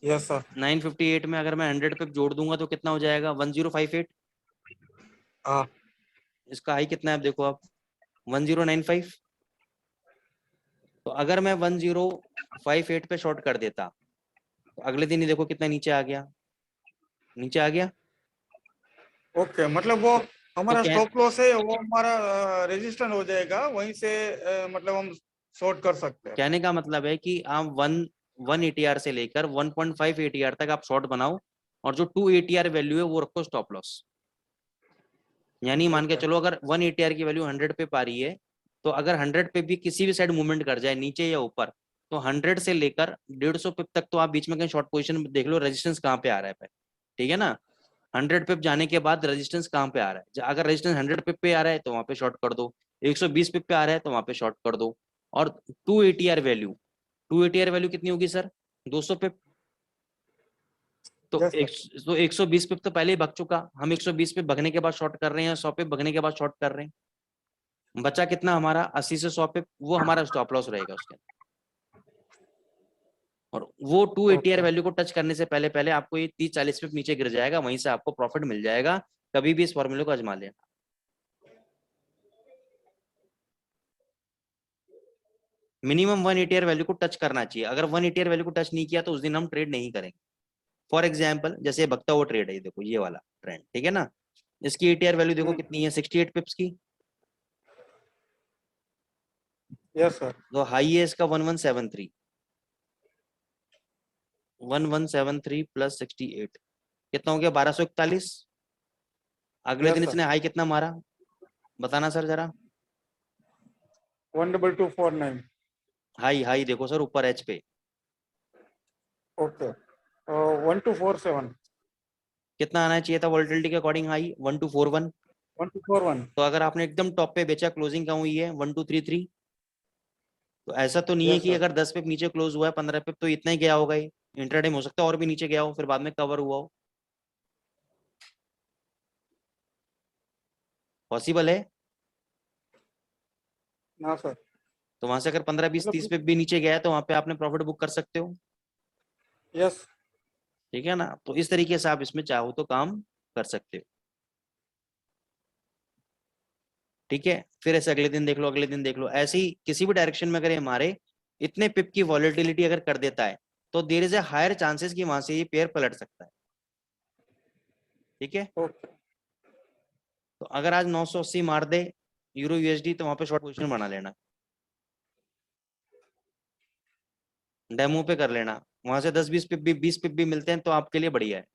Yes, sir. 958 में अगर मैं 100 पिप जोड़ दूंगा तो कितना हो जाएगा, 1058। हाँ. इसका हाई कितना है, आप देखो आप, 1095। तो अगर मैं 1058 पे शॉर्ट कर देता, तो अगले दिन ही देखो कितना नीचे आ गया, नीचे आ गया। ओके, मतलब वो हमारा तो स्टॉप लॉस है, वो हमारा रेजिस्टेंस हो जाएगा, वहीं से मतलब हम शॉर्ट कर सकते हैं। कहने का मतलब है कि आप 1 एटीआर से लेकर 1.5 एटीआर तक आप शॉर्ट बनाओ, और जो 2 एटीआर वैल्यू है वो रखो स्टॉप लॉस। यानी मान के चलो अगर 1 एटीआर की वैल्यू 100 पे पा रही है, तो अगर 100 पे भी किसी भी साइड मूवमेंट कर जाए, नीचे या ऊपर, तो 100 से लेकर 150 पिप तक तो आप बीच में कहीं शॉर्ट पोजीशन देख लो, रेजिस्टेंस कहाँ पे आ रहा है, ठीक है ना। 100 पिप जाने के बाद रेजिस्टेंस कहाँ पे आ रहा है, अगर रेजिस्टेंस 100 पिप पे आ रहा है तो वहां पे शॉर्ट कर दो, 120 पिप पे आ रहा है तो वहां पे शॉर्ट कर दो। और 2 एटीआर वैल्यू कितनी होगी सर, 200 पिप। तो Yes, sir. तो 120 पिप तो पहले ही भग चुका, हम 120 पिप भगने के बाद शॉर्ट कर रहे हैं, 100 पिप भगने के बाद शॉर्ट कर रहे हैं, बचा कितना हमारा, 80 से 100 पिप, वो हमारा स्टॉप लॉस रहेगा उसके। और वो 2 ATR Okay. वैल्यू को टच करने से पहले पहले आपको ये 30-40 पे नीचे गिर जाएगा, वहीं से आपको प्रॉफिट मिल जाएगा। कभी भी इस फॉर्मूले को आजमा लेना। मिनिमम 1 ATR वैल्यू को टच करना चाहिए। अगर 1 ATR वैल्यू को टच नहीं किया तो उस दिन हम ट्रेड नहीं करेंगे। फॉर एग्जाम्पल जैसे भगता हुआ ट्रेड है, देखो ये वाला ट्रेंड, ठीक है ना, इसकी ATR वैल्यू देखो कितनी है, 68 पिप्स की। Yes sir. तो हाई है इसका 1173, 1173 प्लस 68 कितना हो गया, 1241। अगले Yes दिन sir. इसने हाई कितना मारा, बताना सर जरा। 12249. हाई हाई देखो सर ऊपर एच पे, Okay. 1247. कितना आना चाहिए था वोलेटिलिटी के अकॉर्डिंग, हाई 1241। 1241. तो अगर आपने एकदम टॉप पे बेचा, क्लोजिंग कहाँ हुई है 1233। तो ऐसा तो नहीं है Yes कि sir. अगर 10 पिप नीचे क्लोज हुआ है, 15 पिप, तो इतना ही गया होगा ये। इंट्राडे में हो सकता है और भी नीचे गया हो, फिर बाद में कवर हुआ हो, पॉसिबल है। ना सर. तो वहां से अगर 15 20 30 पिप भी नीचे गया है तो वहां पे आपने प्रॉफिट बुक कर सकते हो, Yes. ठीक है ना। तो इस तरीके से आप इसमें चाहो तो काम कर सकते हो, ठीक है। फिर ऐसे अगले दिन देख लो, अगले दिन देख लो, ऐसे ही किसी भी डायरेक्शन में अगर ये हमारे इतने पिप की वॉलेटिलिटी अगर कर देता है तो there is a higher chances कि वहां से ये पेयर पलट सकता है, ठीक है। Okay. तो अगर आज 980 मार दे यूरो USD तो वहां पे शॉर्ट पोजीशन बना लेना, डेमो पे कर लेना। वहां से 10-20 पिप भी 20 पिप भी मिलते हैं तो आपके लिए बढ़िया है,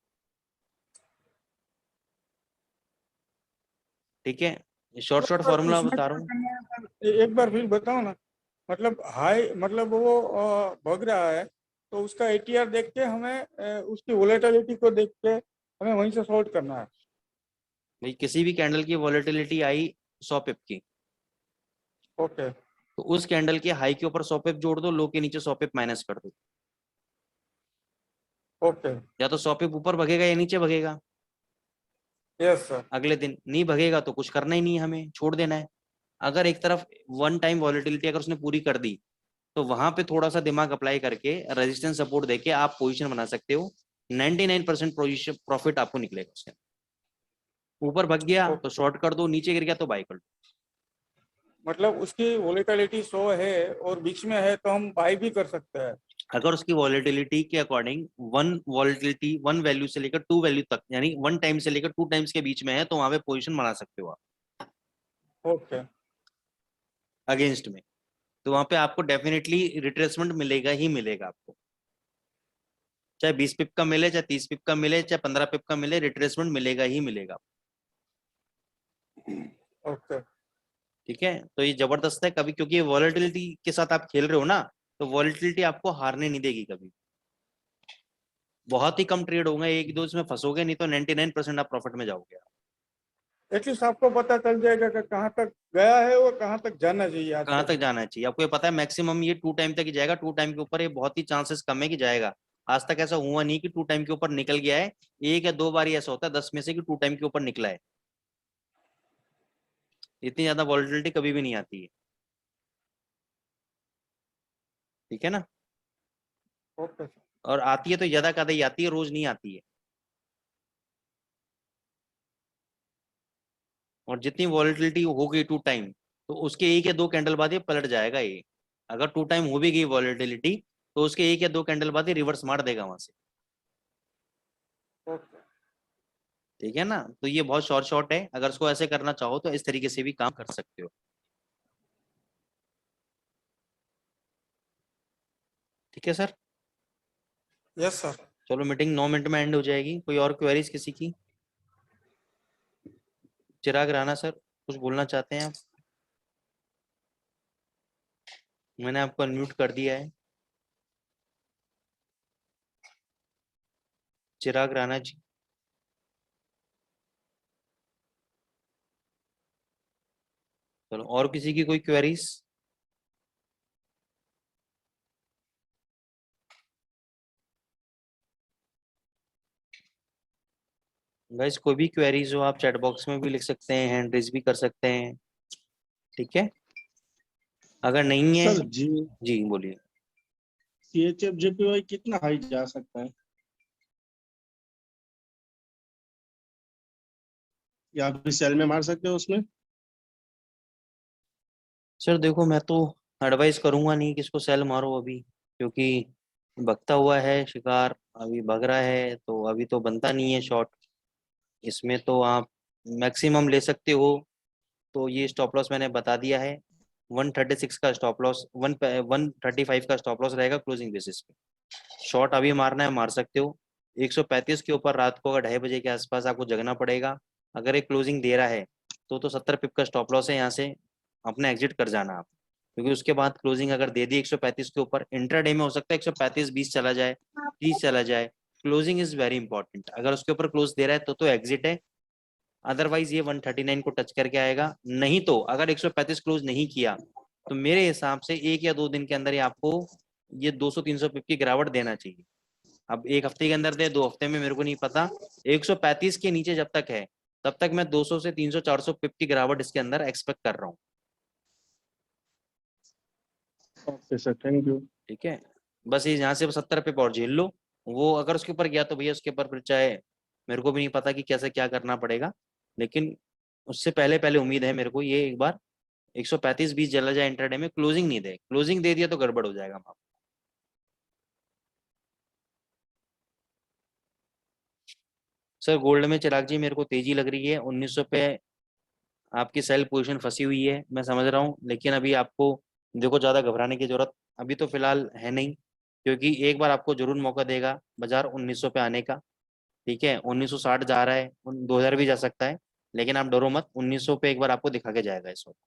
ठीक है। शॉर्ट शॉर्ट पर फॉर्मूला उसमें बता क्या रहा हूँ। करना है सर? एक बार फिर बताओ ना. मतलब हाई, मतलब वो भग रहा है, तो उसका एटीआर देख के हमें उसकी वोलेटिलिटी को देख के हमें वहीं से शॉर्ट करना है. भाई किसी भी कैंडल की वॉलेटिलिटी आई 100 पिप की, ओके. तो उस कैंडल के हाई के ऊपर 100 पिप जोड़ दो, लो के नीचे 100 पिप माइनस कर दो। ओके. या तो 100 पिप ऊपर भगेगा या नीचे भगेगा। Yes sir. अगले दिन नहीं भगेगा तो कुछ करना ही नहीं है, हमें छोड़ देना है। अगर एक तरफ वन टाइम वॉलेटिलिटी अगर उसने पूरी कर दी तो वहां पे थोड़ा सा दिमाग अप्लाई करके रेजिस्टेंस सपोर्ट देके आप पोजीशन बना सकते हो। 99% पोजीशन प्रॉफिट आपको निकलेगा उसके। ऊपर भग गया तो ओके. शॉर्ट कर दो, नीचे गिर गया तो बाय कर दो। मतलब उसकी वोलेटिलिटी 100 है और बीच में है तो हम बाय भी कर सकते हैं. अगर उसकी वॉलेटिलिटी के अकॉर्डिंग वन वैल्यू से लेकर 2 वैल्यू तक, यानी 1 टाइम से लेकर 2 टाइम्स के बीच में है, तो वहां पे पोजीशन बना सकते हो आप ओके. अगेंस्ट में। तो वहां पे आपको डेफिनेटली रिट्रेसमेंट मिलेगा ही मिलेगा आपको, चाहे 20 पिप का मिले, चाहे 30 पिप का मिले, चाहे 15 पिप का मिले, रिट्रेसमेंट मिलेगा ही मिलेगा, ओके. ठीक है। तो ये जबरदस्त है कभी, क्योंकि वॉलेटिलिटी के साथ आप खेल रहे हो ना, तो वॉलेटिलिटी आपको हारने नहीं देगी कभी। बहुत ही कम ट्रेड होंगे, एक दो इसमें फंसोगे, नहीं तो 99% आप प्रॉफिट में जाओगे। एटलीस्ट आपको पता चल जाएगा कि कहाँ तक गया है और कहाँ तक जाना चाहिए आज कहाँ के तक दिन. जाना चाहिए आपको ये पता है, मैक्सिमम ये 2 टाइम तक ही जाएगा। 2 टाइम के ऊपर ये बहुत ही चांसेस कम है कि जाएगा। आज तक ऐसा हुआ नहीं कि 2 टाइम के ऊपर निकल गया है। 1 या 2 बार ही ऐसा होता है 10 में से कि 2 टाइम के ऊपर निकला है। इतनी ज्यादा वॉलेटिलिटी कभी भी नहीं आती है, ठीक है ना। ओके. और आती है तो ज्यादा कदा ही आती है, रोज नहीं आती है। और जितनी वॉलेटिलिटी होगी 2 टाइम, तो उसके 1 या 2 कैंडल बाद ये पलट जाएगा ये। अगर 2 टाइम हो भी गई वॉलेटिलिटी तो उसके 1 या 2 कैंडल बाद ये रिवर्स मार देगा वहां से, ओके. ठीक है ना। तो ये बहुत शॉर्ट है, अगर उसको ऐसे करना चाहो तो इस तरीके से भी काम कर सकते हो, ठीक है सर। Yes sir. चलो मीटिंग 9 मिनट में एंड हो जाएगी। कोई और क्वेरीज किसी की? चिराग राणा सर कुछ बोलना चाहते हैं आप? मैंने आपको अनम्यूट कर दिया है। चिराग राणा जी। चलो और किसी की कोई क्वेरीज? गाइस कोई भी क्वेरीज हो आप चैट बॉक्स में भी लिख सकते हैं, हैंड रेज भी कर सकते हैं, ठीक है। अगर नहीं है, सर जी जी बोलिए। CHF JPY कितना हाई जा सकता है, या आप भी सेल में मार सकते हो उसमें? सर देखो, मैं तो एडवाइस करूंगा नहीं कि इसको सेल मारो अभी, क्योंकि भगता हुआ है शिकार, अभी भग रहा है, तो अभी तो बनता नहीं है शॉट। इसमें तो आप मैक्सिमम ले सकते हो। तो ये स्टॉप लॉस मैंने बता दिया है, 136 का स्टॉप लॉस, 135 का स्टॉप लॉस रहेगा क्लोजिंग बेसिस पे। शॉट अभी मारना है मार सकते हो। 135 के ऊपर रात को अगर 2:30 के आसपास आपको जगना पड़ेगा। अगर एक क्लोजिंग दे रहा है तो 70 पिप का स्टॉप लॉस है, यहाँ से अपना एग्जिट कर जाना आप, क्योंकि उसके बाद क्लोजिंग अगर दे दी 135 के ऊपर, इंट्राडे में हो सकता है 135-20 चला जाए, 30 चला जाए। क्लोजिंग इज वेरी इंपॉर्टेंट, अगर उसके ऊपर क्लोज दे रहा है तो एग्जिट है। अदरवाइज ये 139 को टच करके आएगा। नहीं तो अगर 135 क्लोज नहीं किया तो मेरे हिसाब से 1 या 2 दिन के अंदर ही आपको ये 200-300 पिप की गिरावट देना चाहिए। अब 1 हफ्ते के अंदर दे, 2 हफ्ते में मेरे को नहीं पता। 135 के नीचे जब तक है तब तक मैं 200 से 300-400 पिप की गिरावट इसके अंदर एक्सपेक्ट कर रहा हूँ। Okay sir, thank you. ठीक है, बस ये यहाँ से 70 पिप और झेल लो। वो अगर उसके ऊपर गया तो भैया उसके ऊपर फिर चाहे, मेरे को भी नहीं पता कि कैसे क्या करना पड़ेगा, लेकिन उससे पहले पहले उम्मीद है मेरे को ये एक बार 135-20 चला जाए इंट्राडे में, क्लोजिंग नहीं दे। क्लोजिंग दे दिया तो गड़बड़ हो जाएगा वहां। सर गोल्ड में चिराग जी मेरे को तेजी लग रही है, 1900 पे आपकी सेल पोजीशन फंसी हुई है, मैं समझ रहा हूँ, लेकिन अभी आपको देखो ज्यादा घबराने की जरूरत अभी तो फिलहाल है नहीं, क्योंकि एक बार आपको जरूर मौका देगा बाजार 1900 पे आने का। ठीक है, 1960 जा रहा है, 2000 भी जा सकता है, लेकिन आप डरो मत, 1900 पे एक बार आपको दिखा के जाएगा इस वक्त।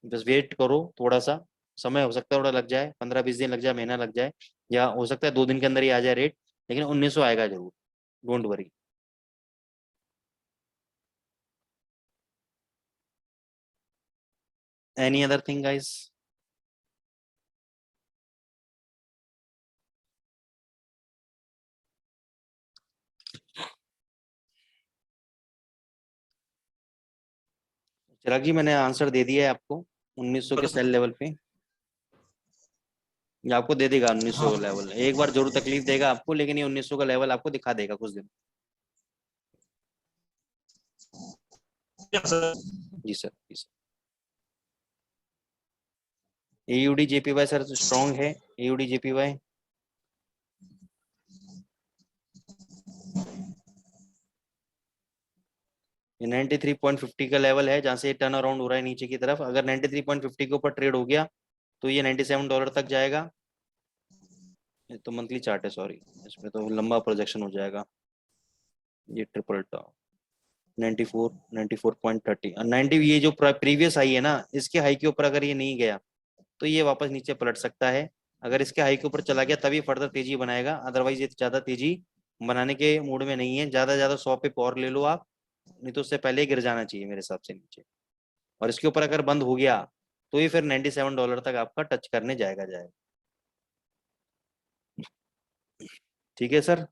बस वेट करो थोड़ा सा, समय हो सकता है थोड़ा लग जाए, 15-20 दिन लग जाए, महीना लग जाए, या हो सकता है 2 दिन के अंदर ही आ जाए रेट, लेकिन 1900 आएगा जरूर, don't worry. Any other thing guys? Chirag ji मैंने आंसर दे दिया है आपको 1900 के सेल लेवल पे। ये आपको दे देगा 1900 लेवल, एक बार जरूर तकलीफ देगा आपको, लेकिन ये 1900 का लेवल आपको दिखा देगा कुछ दिन। जी सर, जी sir. AUD JPY sir strong है, AUD JPY। ये 93.50 का लेवल है जहाँ से ये टर्न अराउंड हो रहा है नीचे की तरफ। अगर 93.50 के ऊपर ट्रेड हो गया तो ये $97 तक जाएगा। ये तो मंथली चार्ट है, सॉरी, इसमें तो लंबा प्रोजेक्शन हो जाएगा। ये ट्रिपल टॉप 94, 94.30 और 90, ये जो प्रीवियस हाई है ना, इसके हाई के ऊपर अगर ये नहीं गया तो ये वापस नीचे पलट सकता है। अगर इसके हाई के ऊपर चला गया तभी फर्दर तेजी बनाएगा, अदरवाइज ये ज्यादा तेजी बनाने के मूड में नहीं है। ज्यादा ज्यादा 100 पे और ले लो आप, नहीं तो उससे पहले गिर जाना चाहिए मेरे हिसाब से नीचे। और इसके ऊपर अगर बंद हो गया तो ये फिर $97 तक आपका टच करने जाएगा। ठीक है सर।